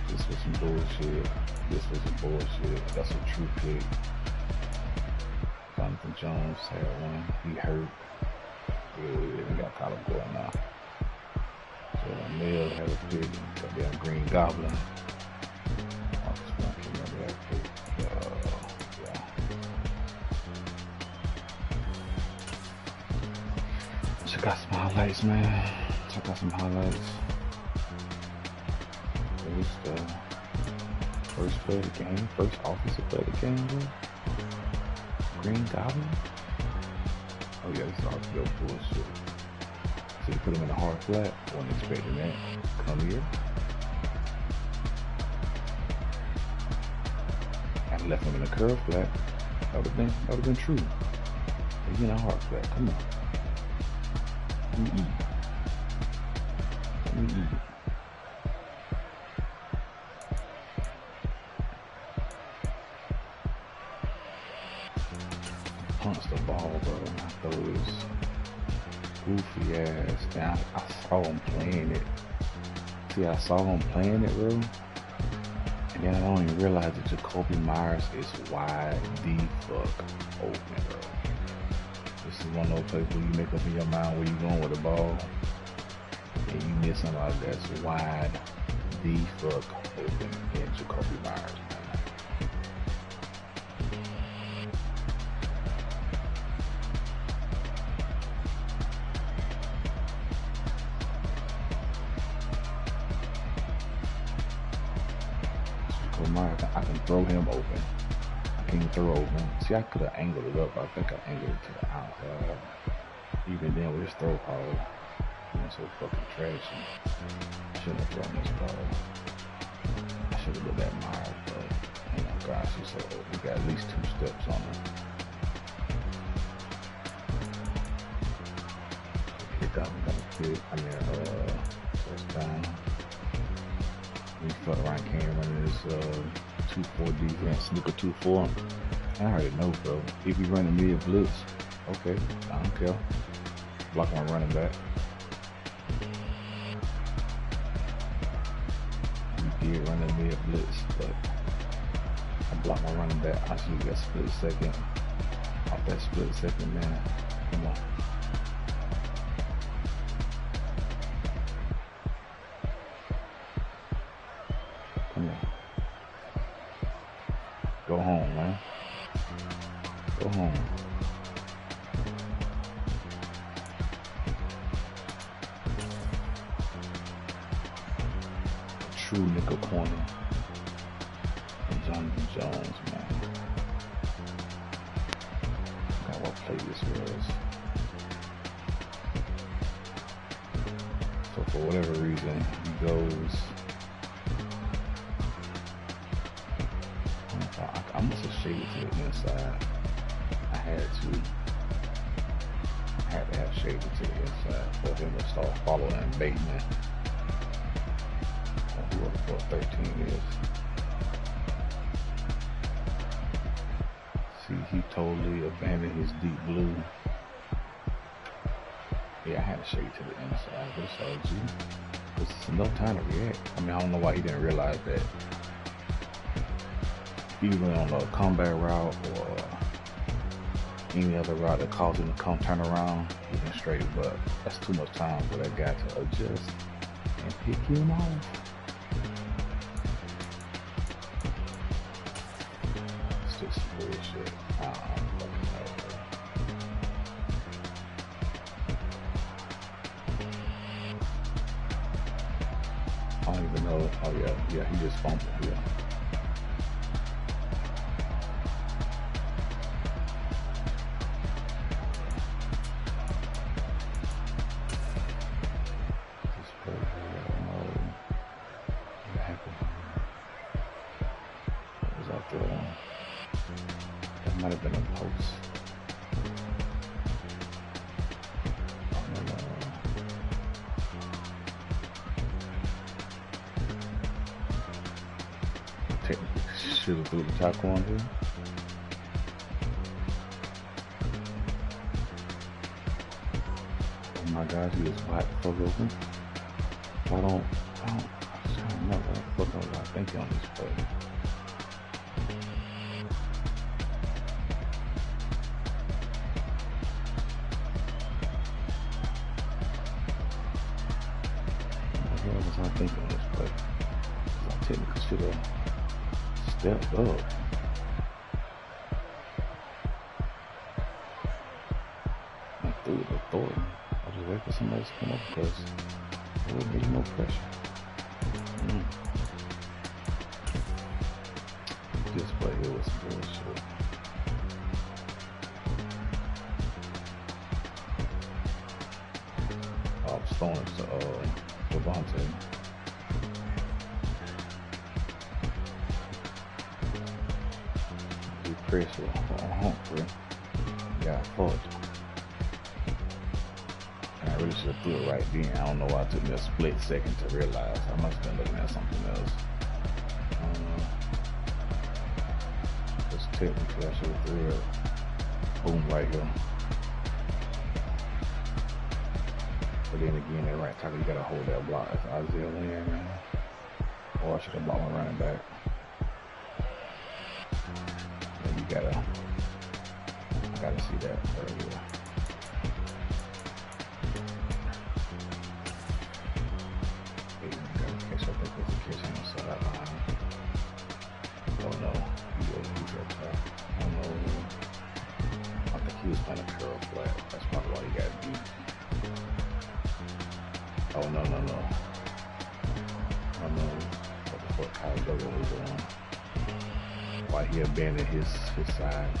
This was some bullshit. This was some bullshit. That's a true pick. Jonathan Jones had one. He hurt. Yeah, we got Tyler Boyd now. So Mill had a pick. Goddamn Green Goblin. I just want to remember that pick. Yeah. Check out some highlights, man. Check out some highlights. There's the first play of the game. First offensive play of the game, bro. Green Goblin. Oh yeah, this is all real bullshit. So you put him in a hard flat. Wasn't expecting that. Come here. I left him in a curve flat. That would have been true. He's in a hard flat. Come on. Let me eat. Let me eat. Punch the ball, bro. I throw his goofy ass down. I saw him playing it. See, I saw him playing it, bro. And then I don't even realize that Jacoby Myers is wide the fuck open, bro. This is one of those places where you make up in your mind where you going with the ball. And you miss somebody that's wide the fuck open in Jacoby Myers, man. I can throw him open. I can't throw open. See, I could have angled it up. I think I angled it to the outside. Even then, with his throw power, being so fucking trashy. I shouldn't have thrown this ball. I should have looked at Myers, bro. Oh my gosh, he's so old. We got at least 2 steps on him. Pick up, first down. He felt like came running his 2-4 defense, sneaker 2-4. I already know, bro. If he running me a blitz, okay, I don't care. Block my running back. He did running me a blitz, but I blocked my running back. I should get a split second. Off that split second, man. Come on. Go home, man. Go home. True nickel corner. And Jonathan Jones, man. I forgot what play this was. So for whatever reason, he goes. I must have shaded to the inside. I had to have shaded to the inside for him to start following Bateman. Whoever the 13 is. See, he totally abandoned his deep blue. Yeah, I had to shade to the inside, but it's all G. There's enough time to react. I mean, I don't know why he didn't realize that. Even on a combat route or any other route that caused him to come turn around, he went straight, but that's too much time for that guy to adjust and pick him off. It's just bullshit. I don't fucking know. I don't even know. Oh yeah, he just fumbled, yeah. Might have been a post. Technically should have threw the tackle on here. Oh my gosh, he was wide the fuck open. I don't know what the fuck I was thinking on this play. What was I thinking on this play? I technically should have stepped up. I threw it with authority. I was just waiting for somebody to come up because there wasn't really no pressure. This play here was bullshit. I was throwing it to Devontae. He pressed on Humphrey. Got fucked. And I really should have threw it right then. I don't know why it took me a split second to realize. I must have been looking at something else. Because technically I should have threw it. Boom, right here. But then again, that right tackle, you gotta hold that block. That's Isaiah Lynn, man. Or I should have blocked my running back. And you gotta see that earlier. Catch, I think there's a catch on the sideline. Oh no, he's up top. Oh no, I think he was playing a curl flat. That's probably why he got beat. Oh no. Oh no, what the fuck Kyle Duggan was doing? Why he abandoned his side.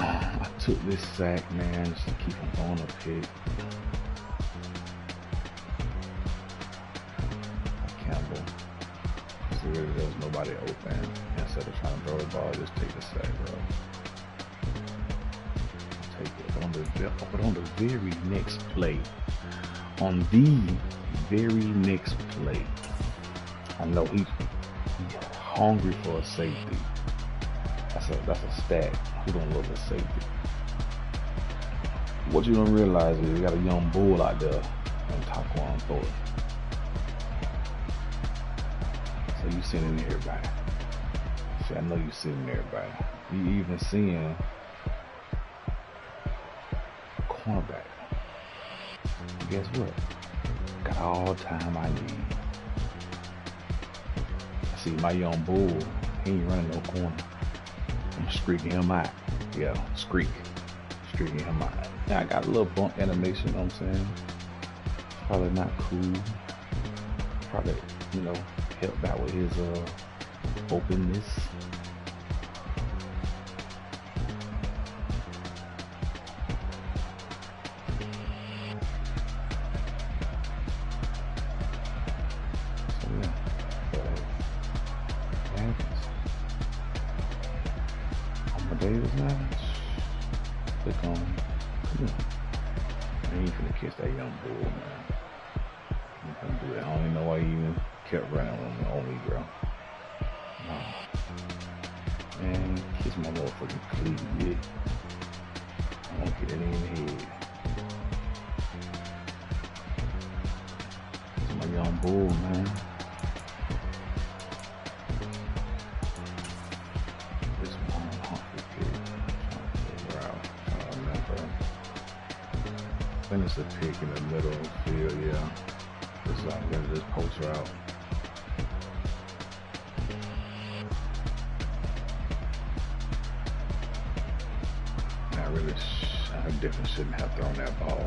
I took this sack, man, just to keep him on a pick. Campbell. See, really, there was nobody open. Instead of trying to throw the ball, just take the sack, bro. Take it on the very next play. On the very next play. I know he's hungry for a safety. That's a stat. Who don't love a safety? What you don't realize is you got a young bull out there on Taquan Thornton. So you sending everybody. See, I know you sending everybody. You even seeing cornerback. Guess what? Got all time I need. See, my young bull, he ain't running no corner. I'm streaking him out. Yeah, streaking him out. Now I got a little bump animation, you know what I'm saying? Probably not cool. Probably, helped out with his openness. So yeah, Davis now. Click on. Come on. Man, you finna catch that young bull, man. You finna do that. I don't even know why he even kept running on me, bro. No. Man, kiss my motherfucking cleat, yeah. I won't get it in the head. It's my young bull, man. Finish the pick in the middle of the field, yeah. This is like this post route. I definitely shouldn't have thrown that ball.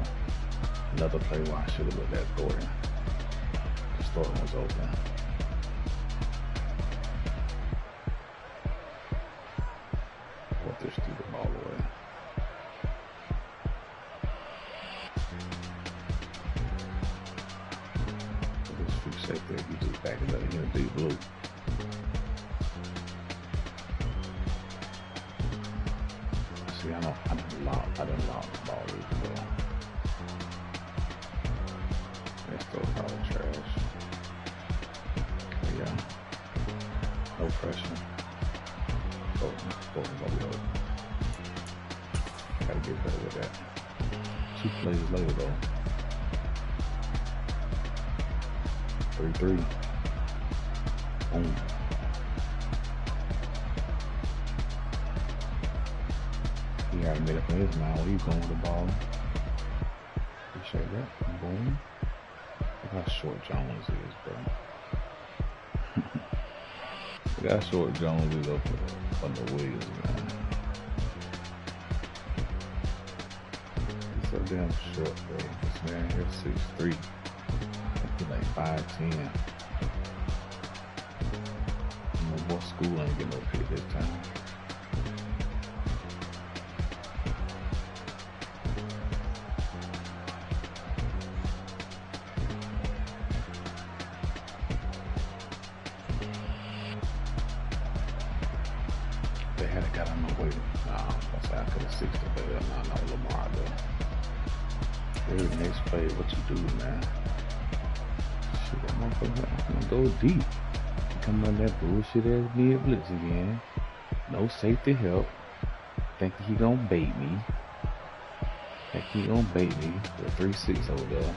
Another play where I should have looked at Thornton. Thornton was open. What this threw the ball away. This free safety, he just back it up in deep blue. See, I didn't lock the ball as well. That's still probably trash. But yeah, no pressure. Thornton gonna be open. Gotta get better with that. 2 plays later though. 3-3. Boom. He already made up in his mind what he's going with the ball. Appreciate that. Boom. Look how short Jones is, bro. Look how short Jones is up on the Williams, man. He's so damn short, bro. This man here 6'3". He's like 5'10". My boy School ain't getting no pick this time. They had it got on my way. Nah, that's how I could have 60 better. Nah, no, Lamar though. Very next play, what you do, man? Shit, that motherfucker, I'm gonna go deep. Come on that bullshit ass mid blitz again. No safety help. Thinking he gonna bait me. With 3-6 over there.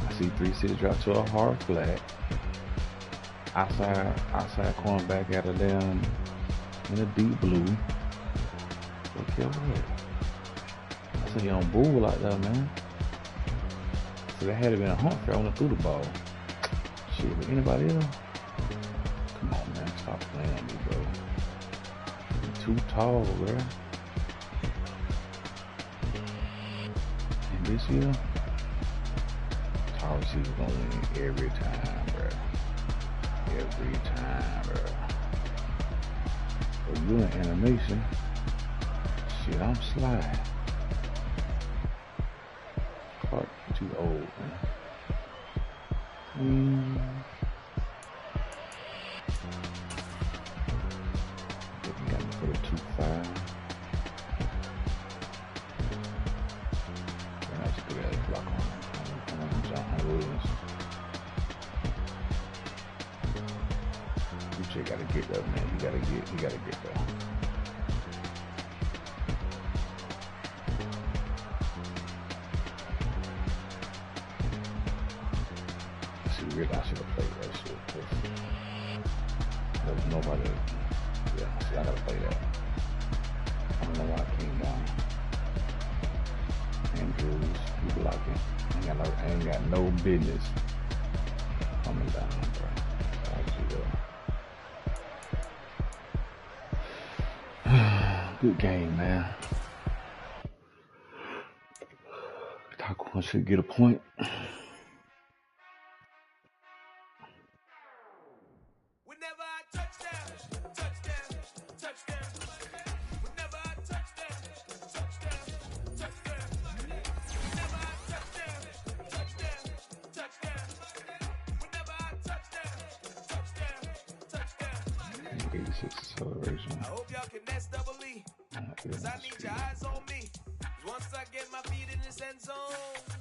I see 3-6 drop to a hard flat. Outside cornerback out of them in a deep blue. Okay, what? I said he on bull like that, man. So that had to been a Humphrey. I wouldn't threw the ball. Shit, but anybody else? Come on, man. Stop playing me, bro. You're too tall, bro. And this year, tall receivers gonna win every time, bro. Every time, bro. If you're in animation, shit, I'm sliding. Clark, too old, man. Got me for the 2-5. And I just do that block on John Williams. You gotta get up, man. You gotta get there. See, really, I should have played that shit. There was nobody. Yeah, see, I gotta play that. I don't know why I came down. Andrews, he blocking. I ain't got no business coming down, bro. Good game, man. Taco should get a point. Acceleration. I hope y'all can nest double E. Cause I need your eyes on me. Once I get my feet in this end zone,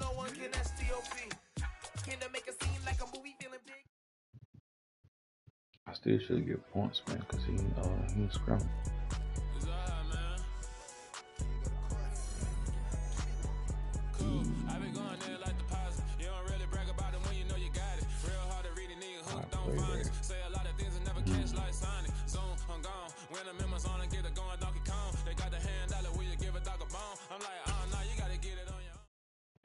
no one can STOP. Can I make a scene like a movie feeling big? I still should get points, man, cause he scrum. I've been going there like the positive. You don't really brag about it when you know you got it. Real hard to read a nigga who don't find it. Say a lot of things and never catch like Sonic. Zone, I'm gone. When I'm in my zone, I get it going Donkey Kong. They got the hand dollar, will you give a dog a bone? I'm like, oh no, you gotta get it on your own.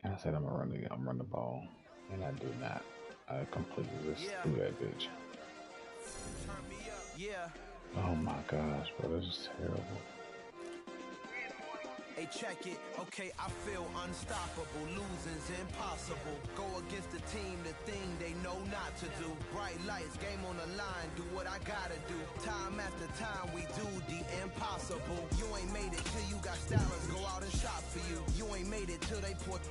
And I said I'm run the ball, and I do not. I completely just threw that bitch. Turn me up. Yeah. Oh my gosh, bro, this is terrible. Hey, check it, okay, I feel unstoppable. Losing's impossible. Go against the team, the thing they know not to do. Bright lights, game on the line, do what I gotta do. Time after time, we do the impossible. You ain't made it till you got stylers, go out and shop for you. You ain't made it till they put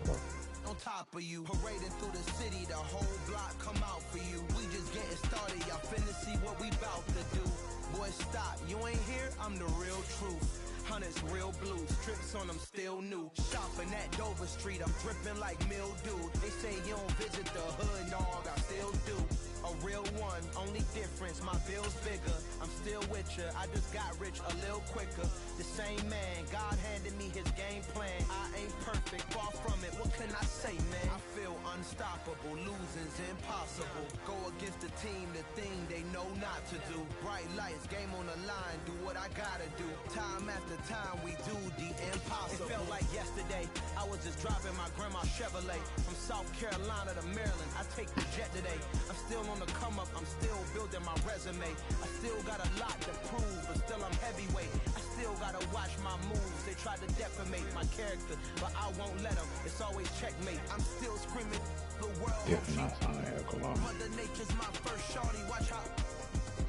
on top of you. Parading through the city, the whole block come out for you. We just getting started, y'all finna see what we bout to do. Boy, stop, you ain't here, I'm the real truth. Hunters real blue, strips on them still new. Shopping at Dover Street, I'm dripping like mildew. They say you don't visit the hood, dog, I still do. A real one, only difference, my bill's bigger. I'm still with ya, I just got rich a little quicker. The same man, God handed me his game plan. I ain't perfect, far from it, what can I say, man? I feel unstoppable, losing's impossible. Go against the team, the thing they know not to do. Bright lights, game on the line, do what I gotta do. Time after time, we do the impossible. It felt like yesterday, I was just driving my grandma's Chevrolet. From South Carolina to Maryland, I take the jet today. I'm still on the come up, I'm still building my resume. I still got a lot to prove, but still I'm heavyweight. I still gotta watch my moves. They tried to defamate my character, but I won't let them. It's always checkmate. I'm still screaming, the world hopes she... Mother Nature's my first shorty, watch how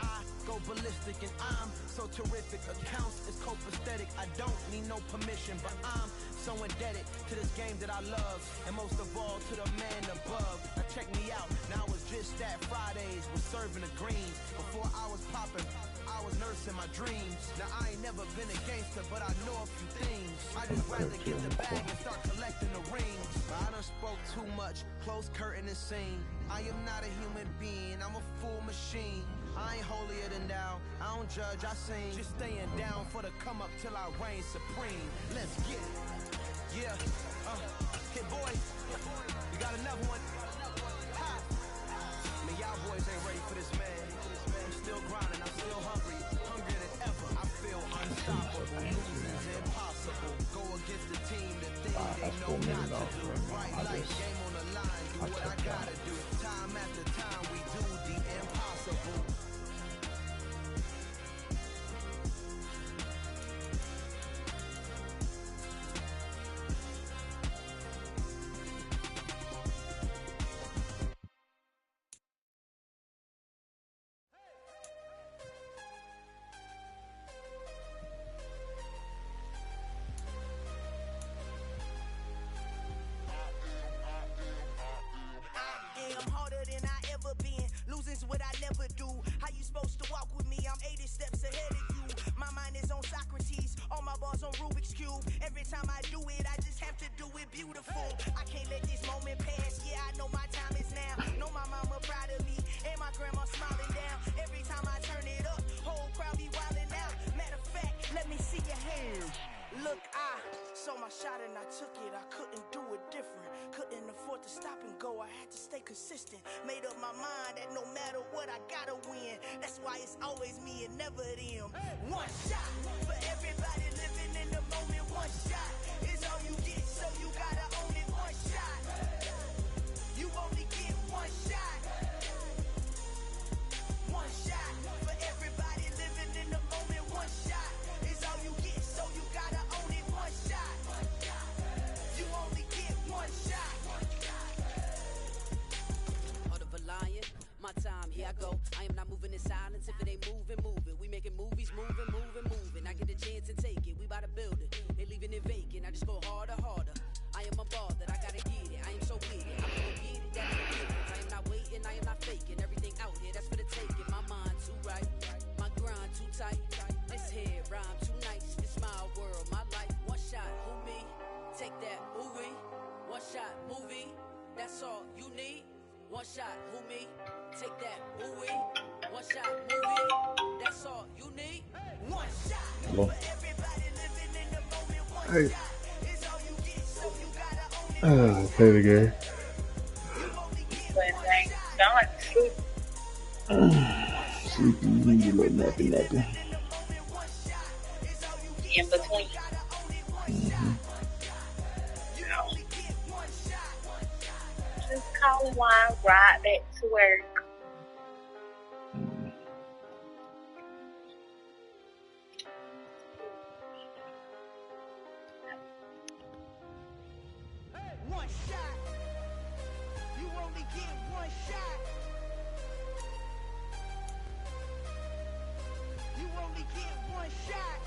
I go ballistic and I'm so terrific. Accounts is copacetic, I don't need no permission, but I'm so indebted to this game that I love, and most of all to the man above. Now check me out, now it's just that Fridays was serving the greens. Before I was popping, I was nursing my dreams. Now I ain't never been a gangster, but I know a few things. I just rather get the bag and start collecting the rings. I done spoke too much, close curtain and scene. I am not a human being, I'm a full machine. I ain't holier than thou, I don't judge, I sing. Just staying down for the come up till I reign supreme. Let's get it. Yeah, hey boy, you got another one? Ha! Man, y'all boys ain't ready for this, man. I'm still grinding, I'm still hungry, hungrier than ever. I feel unstoppable, losing's impossible. Go against the team, the thing they know not to do. Bright lights, game on the line, do what I gotta do. Time after time, we do the impossible. I'm harder than I ever been. Losing's what I never do. How you supposed to walk with me? I'm 80 steps ahead of you. My mind is on Socrates. All my bars on Rubik's Cube. Every time I do it, I just have to do it beautiful. I can't let this moment pass. Yeah, I know my time is now. Know my mama proud of me. And my grandma smiling down. Every time I turn it up, whole crowd be wilding out. Matter of fact, let me see your hands. Look, I saw my shot and I took it. I couldn't do it different. Couldn't afford to stop and go. I had to stay consistent. Made up my mind that no matter what, I gotta win. That's why it's always me and never them. One shot for everybody living in the moment. One shot is all you get, so you gotta own it. One shot. You only get one shot. One shot for everybody living in the moment. One shot is all you get, so you gotta own it. One shot. You only get one shot. Heart of a lion, my time, here I go. I am not moving in silence. If it ain't moving, move it. We making movies, moving, moving, moving. I get a chance to take it. We bout to build it. They leaving it vacant. I just go harder, harder. I am a ball that I gotta get it. I am so with it. I'm gonna get it. That's the difference. I am not waiting. I am not faking. Everything out here, that's for the taking. My mind too right. My grind too tight. This head rhyme too nice. This my world, my life. One shot, who me? Take that, movie. One shot, movie. That's all you need. One shot, who me? Take that, movie. One shot, movie. That's all you need. One shot for everybody living in the moment. One shot is all you get, so you gotta own it. Play the game. You only get But one like, shot. don't like to sleep. Sleepy, you need a little nappy nappy. In between. Just call it while I ride back to work. shot. You only get one shot.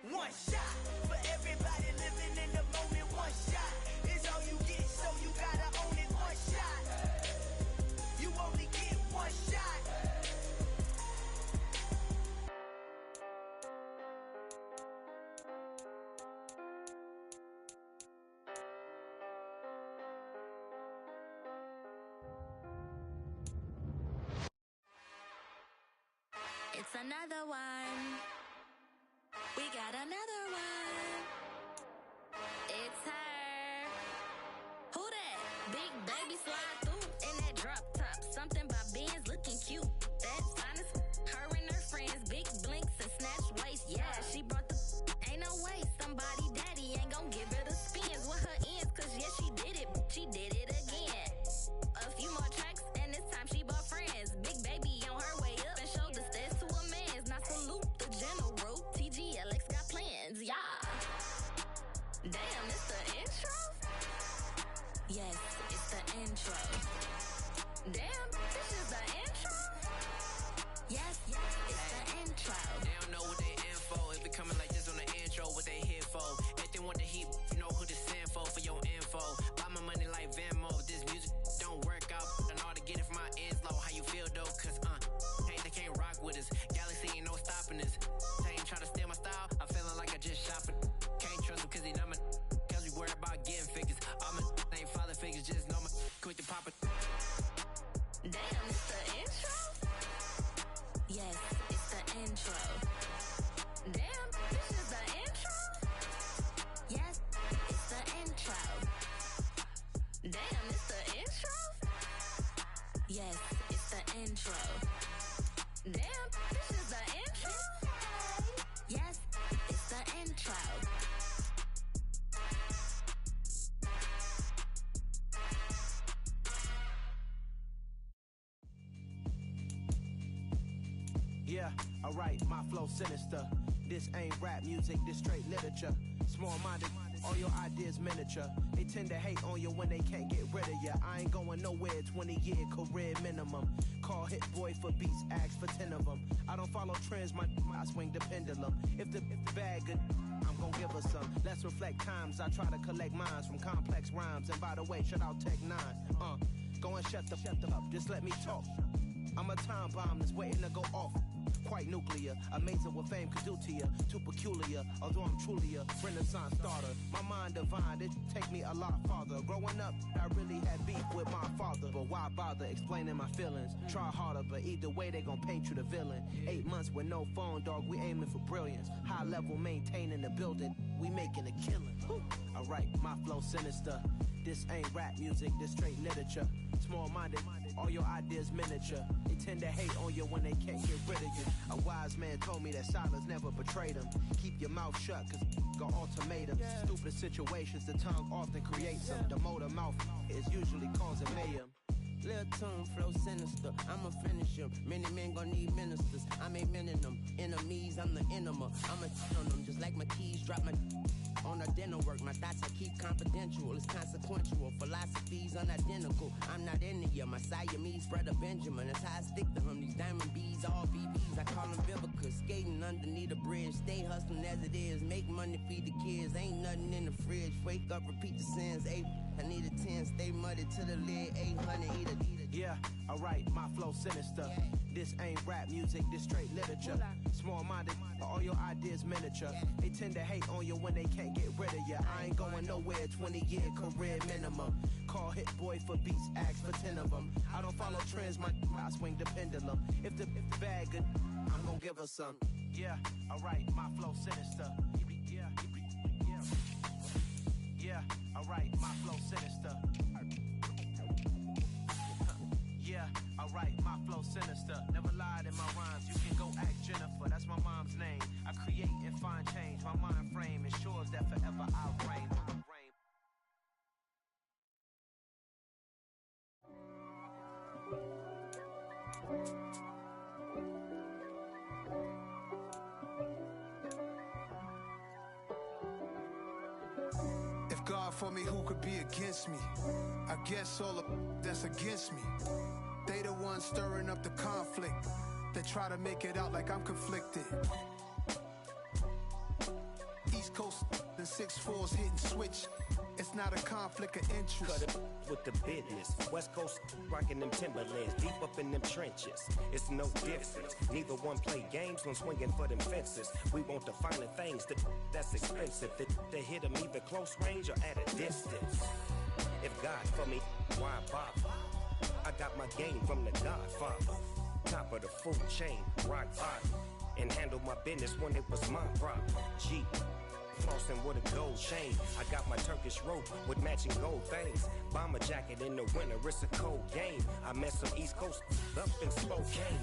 One shot for everybody living in the moment. One shot is all you get, so you gotta own it. One shot. You only get one shot. It's another one. We got another one. It's her. Who that? Big baby slide through in that drop top. Something by Benz looking cute. That's honest. Her and her friends, big blinks and snatch waist. Yeah, she brought the. Ain't no way somebody daddy ain't gon' give her the spins with her ends. Cause yeah, she did it. She did it again. A few more tracks and this time she bought friends. Big baby on her way up and showed the stairs to a man's. Now salute the general. TGLX got plans, yeah. Damn, it's the intro? Yes, it's the intro. Damn, this is the intro? Yes, it's the intro. They don't know what they in for. It be coming like this on the intro, what they here for. If they want the heat, you know who to send for your info. Buy my money like Venmo. This music don't work out. I know how to get it from my ends low. How you feel though? Cause hey, they can't rock with us. Galaxy ain't no stopping us. They ain't try to steal my style. I'm feeling like I just shot for. Can't trust them cause they numb. Cause we worried about getting figures. All my ain't father figures, just know my quick to pop it. Damn, it's the intro? Yes, it's the intro. Damn, this is the intro? Yes, it's the intro. Damn, it's the intro? Yes, it's the intro. Damn, this is the intro? Yes, it's the intro. Yeah, alright, my flow sinister. This ain't rap music, this straight literature. Small-minded, all your ideas miniature. They tend to hate on you when they can't get rid of you. I ain't going nowhere, 20-year career minimum. Call Hit Boy for beats, ask for 10 of them. I don't follow trends, I swing the pendulum. If the bag good, I'm gon' give her some. Let's reflect times, I try to collect minds from complex rhymes. And by the way, shout out Tech 9. Go and shut the up, just let me talk. I'm a time bomb that's waiting to go off. Quite nuclear, amazing what fame could do to you. Too peculiar, although I'm truly a renaissance starter. My mind divine, it take me a lot farther. Growing up, I really had beef with my father. But why bother explaining my feelings? Try harder, but either way they gon' paint you the villain. 8 months with no phone, dog, we aiming for brilliance. High level maintaining the building, we making a killing. Alright, my flow sinister. This ain't rap music, this straight literature. Small-minded, all your ideas miniature. They tend to hate on you when they can't get rid of you. A wise man told me that silence never betrayed him. Keep your mouth shut, cause got ultimatums. Stupid situations, the tongue often creates them. The motor mouth is usually causing mayhem. Lil' tune, flow sinister, I'ma finish him. Many men gon' need ministers, I'm a men in them. Enemies, I'm the enema, I'ma on them. Just like my keys, drop my on a dinner work. My thoughts I keep confidential, it's consequential. Philosophies unidentical, I'm not into you. My Siamese brother Benjamin, that's how I stick to him. These diamond bees, all BBs, I call them Vivica. Skating underneath a bridge, stay hustling as it is. Make money, feed the kids, ain't nothing in the fridge. Wake up, repeat the sins, I need a 10, stay muddy to the lid, 800, eat a. Yeah, alright, my flow sinister. This ain't rap music, this straight literature. Small-minded, all your ideas miniature. They tend to hate on you when they can't get rid of you. I ain't going nowhere, 20-year career minimum. Call Hit Boy for beats, ask for 10 of them. I don't follow trends, I swing the pendulum. If the bag good, I'm gon' give her some. Yeah, alright, my flow sinister. Yeah, alright, my flow sinister. Yeah, alright, my flow sinister. Never lied in my rhymes, you can go ask Jennifer. That's my mom's name. I create and find change. My mind frame ensures that forever I'll reign. for me, who could be against me? I guess all the that's against me. They the ones stirring up the conflict. They try to make it out like I'm conflicted. East Coast and 6'4's hitting switch. It's not a conflict of interest. Cut it with the business. West Coast rocking them Timberlands, deep up in them trenches. It's no difference. Neither one play games when swinging for them fences. We want the finer things that's expensive. They hit them either close range or at a distance. If God for me, why bother? I got my game from the Godfather. Top of the food chain, rock bottom. And handle my business when it was my problem. G. Flossing with a gold chain. I got my Turkish rope with matching gold things. Bomber jacket in the winter, it's a cold game. I met some East Coast up in Spokane.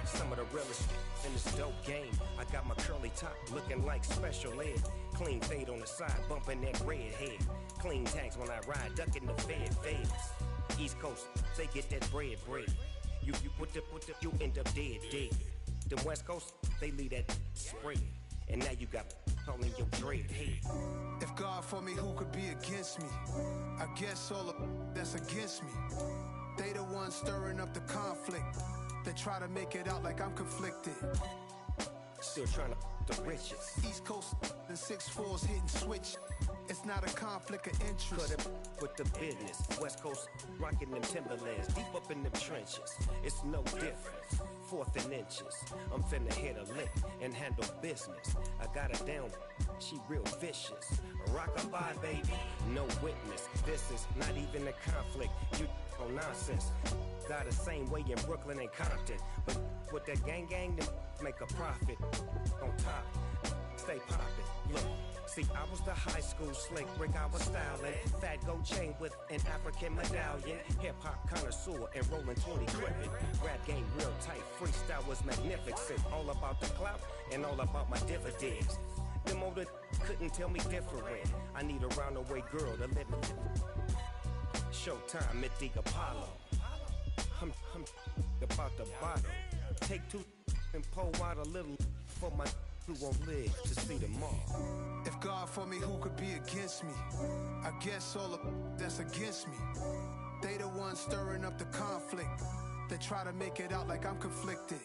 Some of the realest in this dope game. I got my curly top looking like special ed. Clean fade on the side, bumping that red head. Clean tags when I ride, ducking the feds. East Coast, they get that bread. You you end up dead. Them West Coast, they leave that spread. And now you got all in your dread head. If God for me, who could be against me? I guess all the that's against me. They the ones stirring up the conflict. They try to make it out like I'm conflicted. Still trying to the riches. East Coast and 6'4's hitting switch. It's not a conflict of interest. Cut it with the business. West Coast rocking them Timberlands, deep up in them trenches. It's no difference. 4th and inches. I'm finna hit a lick and handle business. I got her down, she real vicious. Rockabye, baby, no witness. This is not even a conflict. You on nonsense. Got the same way in Brooklyn and Compton. But with that gang, them make a profit. On top, stay poppin'. Look. See, I was the high school slick brick, I was styling. Fat gold chain with an African medallion. Hip-hop connoisseur and rolling 20 gripping. Rap game real tight, freestyle was magnificent. All about the clout and all about my dividends. Them older couldn't tell me different. I need a roundaway girl to live in. Showtime at the Apollo. I'm about the bottle. Take 2 and pour out a little for my who won't live to see tomorrow. If God for me, who could be against me? I guess all the that's against me. They the ones stirring up the conflict. They try to make it out like I'm conflicted.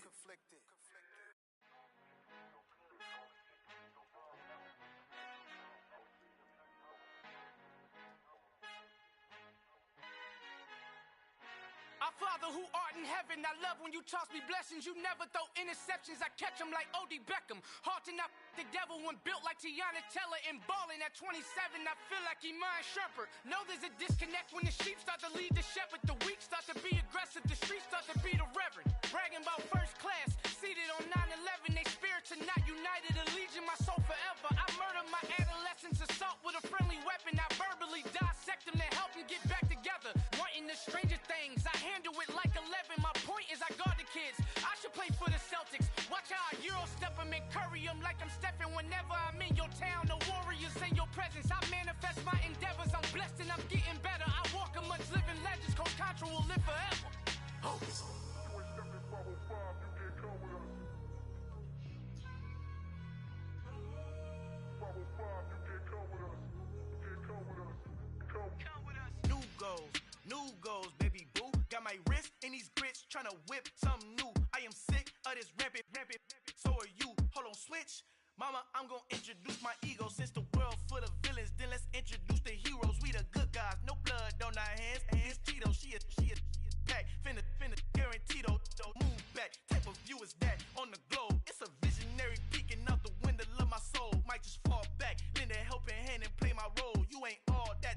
Our Father who art in heaven, I love when you toss me blessings. You never throw interceptions, I catch them like O.D. Beckham. Hard to not the devil when built like Tiana Teller and balling at 27. I feel like Iman Shumpert. Know there's a disconnect when the sheep start to lead the shepherd. The weak start to be aggressive, the streets start to be the reverend. Bragging about first class, seated on 9/11. They spirits are not united, a legion, my soul forever. I murder my adolescence, assault with a friendly weapon. I verbally dissect them to help them get back together. Wanting the stranger things, I handle it like 11. My point is I guard the kids. I should play for the Celtics. Watch how I Euro step them and curry them like I'm Stephen. Whenever I'm in your town, the Warriors in your presence. I manifest my endeavors. I'm blessed and I'm getting better. I walk amongst living legends. Coach Contra will live forever. Oh. New goals, baby boo. Got my wrist in these grits, tryna whip something new. I am sick of this rampant. So are you. Hold on, switch. Mama, I'm gonna introduce my ego. Since the world full of villains, then let's introduce the heroes. We the good guys, no blood on our hands. Hands Tito, she a pack. Finna, guaranteed. Move back. Type of view is that on the globe? It's a visionary peeking out the window of my soul. Might just fall back, lend a helping hand and play my role. You ain't all that.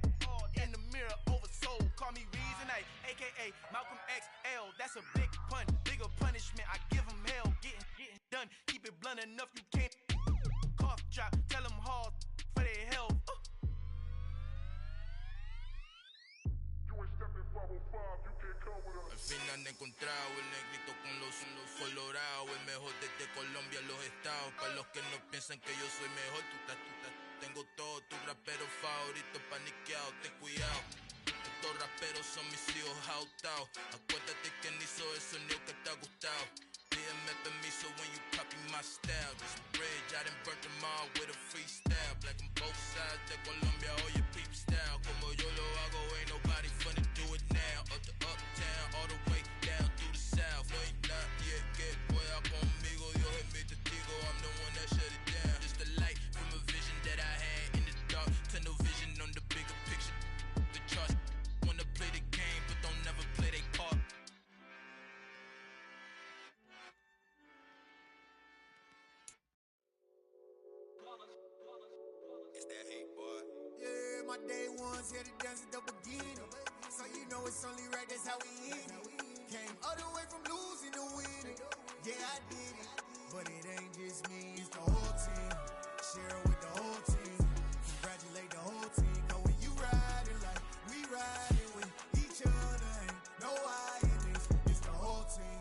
In the mirror, oversold. Call me Reason A, aka Malcolm XL. That's a big pun, bigger punishment. I give him hell, getting done. Keep it blunt enough, you can't. Cough drop, tell them hard for their health. Al fin han encontrado el negrito con los colorados. El mejor desde Colombia, los estados. Para los que no piensan que yo soy mejor, tengo todo, tu rapero favorito paniqueado, ten cuidado. Estos raperos son mis hijos jautados. Acuérdate quién hizo el sonido que te ha gustado. Pídeme permiso when you copy my style. Just spread ya done burnt them all with a freestyle. Black on both sides de Colombia, oye peep style. Como yo lo hago, ain't nobody finna do it now. Up to uptown, all the way down through the south. No ain't not yet, get boya conmigo. Yo es mi testigo, I'm the one that shut it down. Just a light from a vision that I had in the dark. Tunnel vision on the bigger picture. The charts wanna play the game, but don't never play their part. It's that hate, boy. Yeah, my day ones here to dance at the beginning. So you know it's only right, that's how we end it. Came all the way from losing to winning. Yeah, I did it. But it ain't just me, it's the whole team. Share it with the whole team. Congratulate the whole team. Cause when you riding like we riding with each other, ain't no I in this. It's the whole team.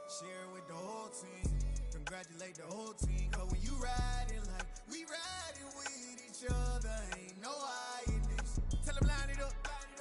Share it with the whole team. Congratulate the whole team. Cause when you riding like we riding with each other, ain't no I in this. Tell them line it up.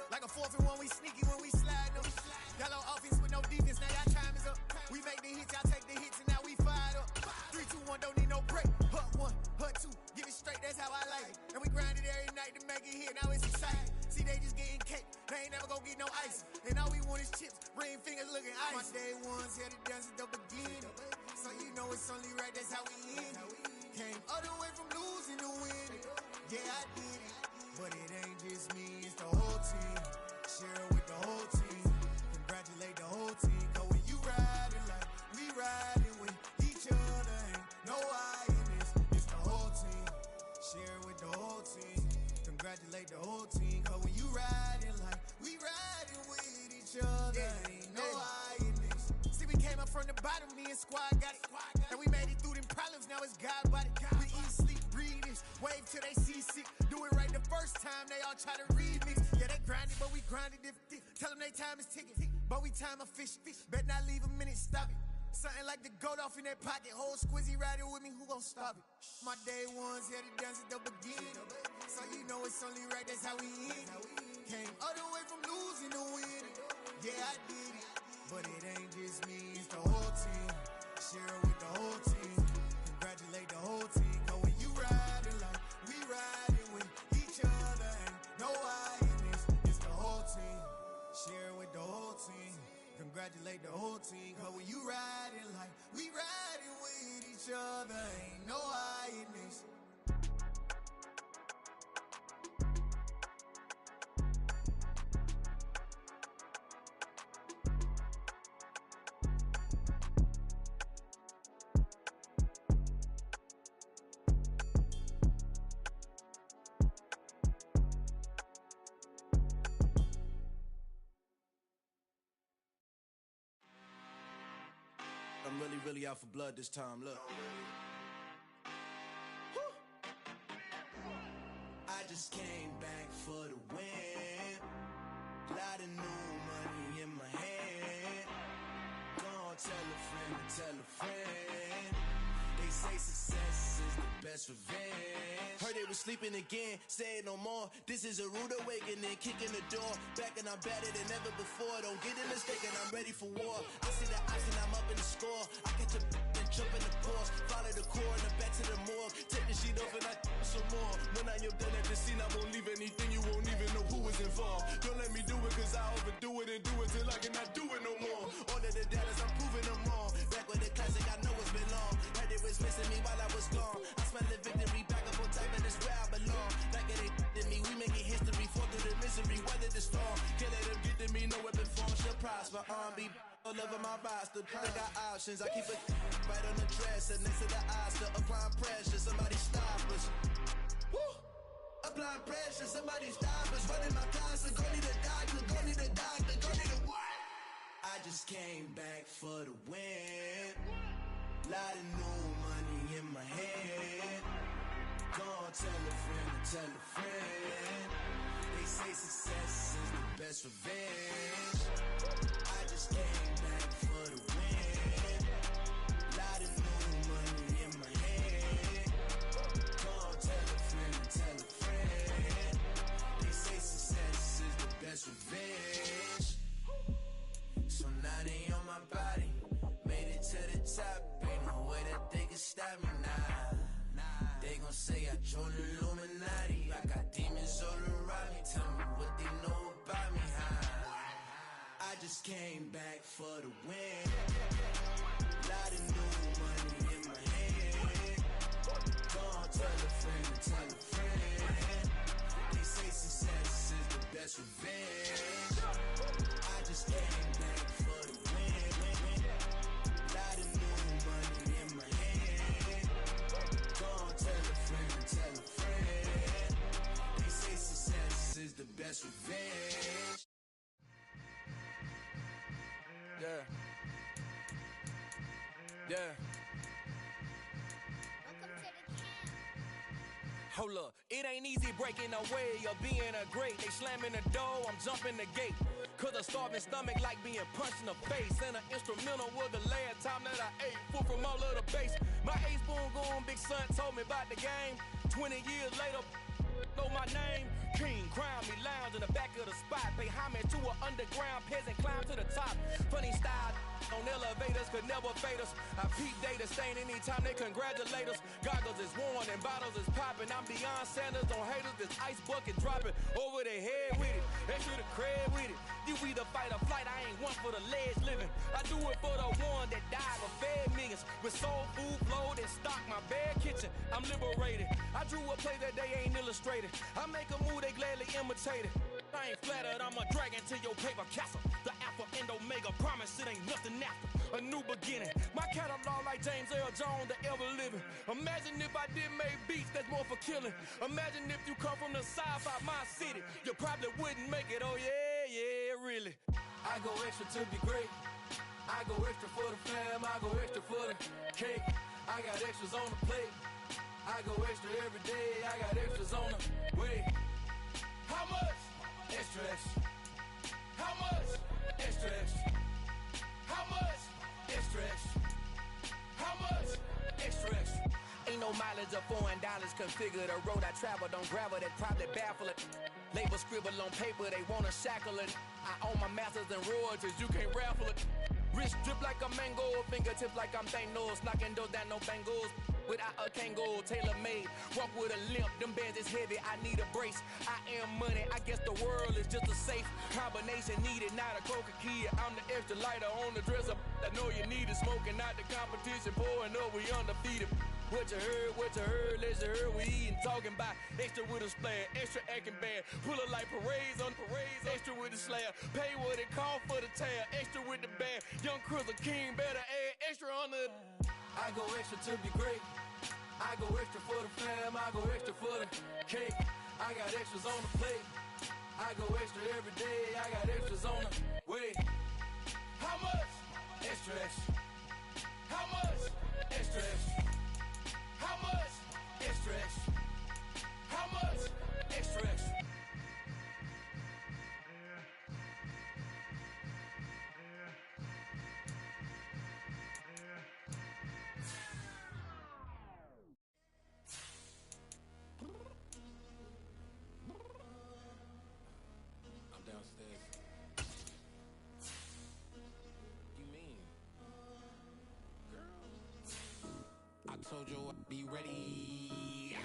Like a 4th and 1, we sneaky when we slide up. Yellow offense with no defense, now y'all time is up. We make the hits, y'all take the hits, and now we fired up. 3, 2, 1, don't need no break. Hut 1, hut 2, give it straight, that's how I like it. And we grind it every night to make it hit, now it's exciting. See, they just getting cake, they ain't never gonna get no ice. And all we want is chips, ring fingers looking ice. My day ones here to dance at the beginning. So you know it's only right, that's how we end it. Came all the way from losing to winning. Yeah, I did it. But it ain't just me, it's the whole team. Share it with the whole team. Congratulate the whole team. Cause when you riding like we riding with each other, ain't no I in this. It's the whole team. Share it with the whole team. Congratulate the whole team. Cause when you riding like we riding with each other, ain't no I in this. See, we came up from the bottom, me and squad got it. And we made it through them problems, now it's God body. We eat, sleep, breathe this. Wave till they see sick. Do it right the first time, they all try to remix. Yeah, they grinded, but we grinded if tell them they time is ticking. But we time a fish. Bet not leave a minute, stop it. Something like the goat off in their pocket. Whole squizzy riding with me, who gon' stop it? My day ones here to dance at the beginning. So you know it's only right, that's how we end it. Came all the way from losing to winning. Yeah, I did it. But it ain't just me, it's the whole team. Share it with the whole team. Congratulate the whole team. Cause when you riding like we riding with each other, ain't no I in this. It's the whole team. Share it with the whole team. Congratulate the whole team. Cause when you riding like we riding with each other, ain't no I in this. I'm really out for blood this time, look. I just came back for the win. Lot of new money in my hand. Gonna tell a friend. They say success is the best revenge. Heard they was sleeping again, say it no more. This is a rude awakening, kicking the door. Back and I'm better than ever before. Don't get it mistaken, I'm ready for war. I see the option, I'm up in the score. I catch a and jump in the course. Follow the core and the back to the morgue. Take the sheet off and I some more. When I am done at the scene, I won't leave anything. You won't even know who was involved. Don't let me do it cause I overdo it and do it till I cannot do it no more. All of the dallas, I'm proving them wrong. Back with the classic, I know it's been long. Heard it was missing me while I was gone. I smell the victory back up on top and it's where I belong. Like it ain't to me, we making history. Fall through the misery, weather the storm. Can't let them get to me, no weapon form shall prosper. Be all over my roster. I got options, I keep it right on the dresser. Next to the Oscar, applying pressure. Somebody stop us. Woo! Applying pressure, somebody stop us. Running my closet, go need a doctor, go need a doctor, go need a what? I just came back for the win. Lot of new money in my hand. Gonna tell a friend. They say success is the best revenge. I just came back for the win. Lot of new money in my hand. Gonna tell a friend. They say success is the best revenge. So now they on my body. Made it to the top. Ain't no way that they can stop me now. gon' say I joined the Illuminati. I got demons all around me. Tell me what they know about me. I just came back for the win. Lot of new money in my hand. Gonna tell a friend to tell a friend. They say success is the best revenge. I just came back for the win. Lot of new money in my hand. Gonna tell a friend to tell a friend. They say success is the best revenge. Yeah. Yeah. Hold up, it ain't easy breaking away or being a great. They slamming the door, I'm jumping the gate. Cause a starving stomach like being punched in the face. And an instrumental was the last time that I ate. Food from all of the bass. My ace boom goon big son told me about the game. 20 years later, know my name. King, crown me, lounge in the back of the spot. Pay homage to an underground peasant, climb to the top. Funny style on elevators could never fade us. I peep data stain anytime they congratulate us. Goggles is worn and bottles is popping. I'm Deion Sanders on haters, this ice bucket dropping over their head with it. Extra the cred with it. You either fight or flight, I ain't one for the ledge living. I do it for the one that died or fed millions. With soul food flowed and stock my bad kitchen. I'm liberated. I drew a play that they ain't illustrated. I make a move, they gladly imitate it. I ain't flattered, I'm a dragon to your paper castle. The Alpha and Omega, promise it ain't nothing after. A new beginning. My catalog like James Earl Jones, the ever living. Imagine if I did make beats, that's more for killing. Imagine if you come from the south out my city. You probably wouldn't make it, oh yeah, really. I go extra to be great. I go extra for the fam, I go extra for the cake. I got extras on the plate. I go extra every day, I got extras on the way. How much? Extra, extra. How much? Extra, extra. How much? Extra, extra. How much? Extra, extra. Ain't no mileage of $4 configure the road I travel. Don't gravel, that probably baffle it. Label scribble on paper, they wanna shackle it. I own my masters and royalties, you can't raffle it. Wrist drip like a mango, fingertips like I'm Thanos. Knocking doors down, no bangles. Without a Kango, tailor-made. Walk with a limp, them bands is heavy, I need a brace. I am money, I guess the world is just a safe combination needed, not a coca key. I'm the extra lighter on the dresser. I know you need it, smoking out the competition, pouring up, we undefeated. What you heard, let's heard, we eating, talking about extra with a splash, extra acting bad. Pull it like parades on parades, extra with the slab. Pay what it cost for the tab, extra with the band. Young Cruz, a king, better add extra on the. I go extra to be great. I go extra for the fam, I go extra for the cake. I got extras on the plate. I go extra every day, I got extras on the way. How much? Extra, extra. How much? Extra, extra. How much? Extra, extra. How much? Extra, extra. I'm downstairs. You mean? Girl. I told you I'd be ready.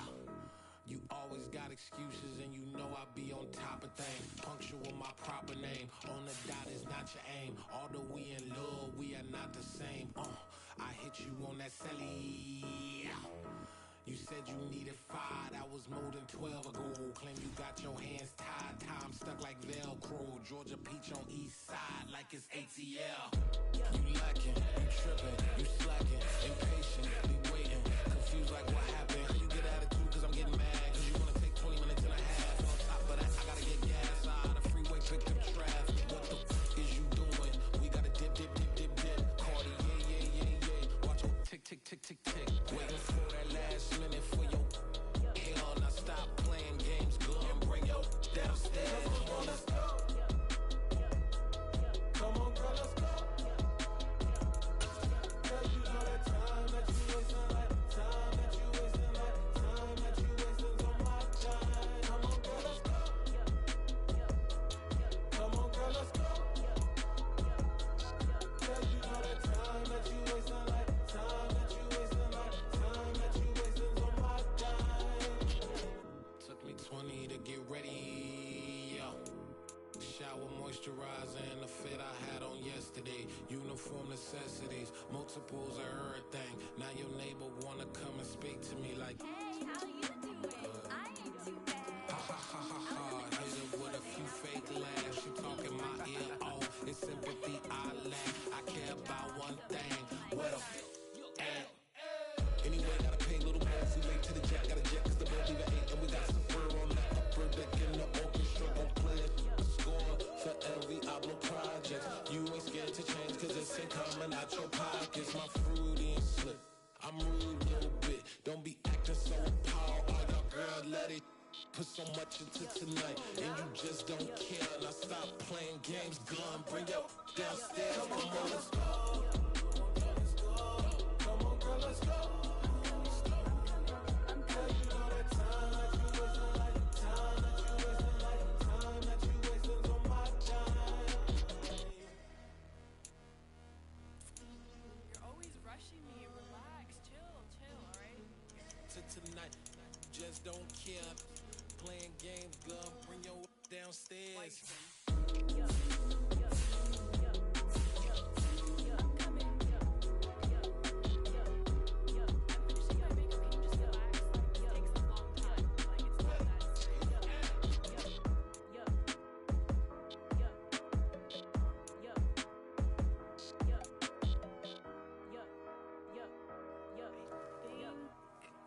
You always got excuses and you know I be on top of things. Punctual my proper name. On the dot is not your aim. Although we in love, we are not the same. I hit you on that celly. You said you needed 5, that was more than 12 ago. Claim you got your hands tied, time stuck like Velcro. Georgia Peach on east side like it's ATL. You lacking, you tripping, you slacking, impatient, be waiting, confused like what happened. You get attitude cause I'm getting mad, cause you wanna take 20 minutes and a half. And on top of that, I gotta get gas out of the freeway, pick up traffic. What the is you doing? We gotta dip, dip, dip, dip, dip. Cardi, yeah. Watch your tick, tick, tick, tick, tick. Waiting for that last minute for your hell. Now stop playing games, go and bring your downstairs. Come on, let's go. Come on, girl, let's go. Cause you know that time. Moisturizer and the fit I had on yesterday. Uniform necessities, multiples of everything. Now your neighbor wanna come and speak to me like, Hey, how you doing? I ain't too bad. ha ha ha ha ha. Hit her with a few fake laughs. She talking my ear off. It's sympathy I lack. I care about one thing. Where the at? Anyway, gotta pay a little more. We late to the jack, got a jet cause the boat leave at 8. And we got some fur on the upper deck in the orchestra. Gon' play a score for every album project. You ain't scared to change cause it's ain't coming out your pockets. My fruity and slick. I'm rude a little bit. Don't be acting so appalled. Oh, your girl, let it put so much into tonight. And you just don't care. Now stop playing games, gun. Bring your downstairs. Come on, let's go. Come on, girl, let's go. Tonight, just don't care. Playing games, girl. Bring your downstairs.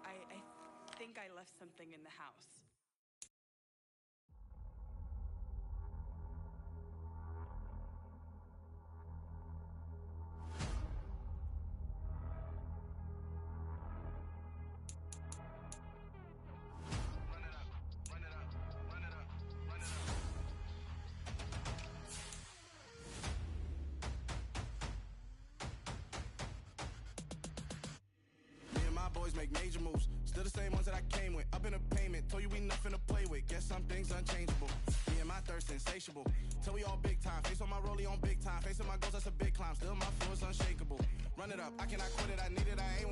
I think I left something in the house. Boys make major moves, still the same ones that I came with. Up in a payment, told you we nothing to play with. Guess some things unchangeable. Me and my thirst insatiable. Till we all big time. Face on my rollie on big time. Facing my goals, that's a big climb. Still my flow is unshakable. Run it up, I cannot quit it. I need it, I ain't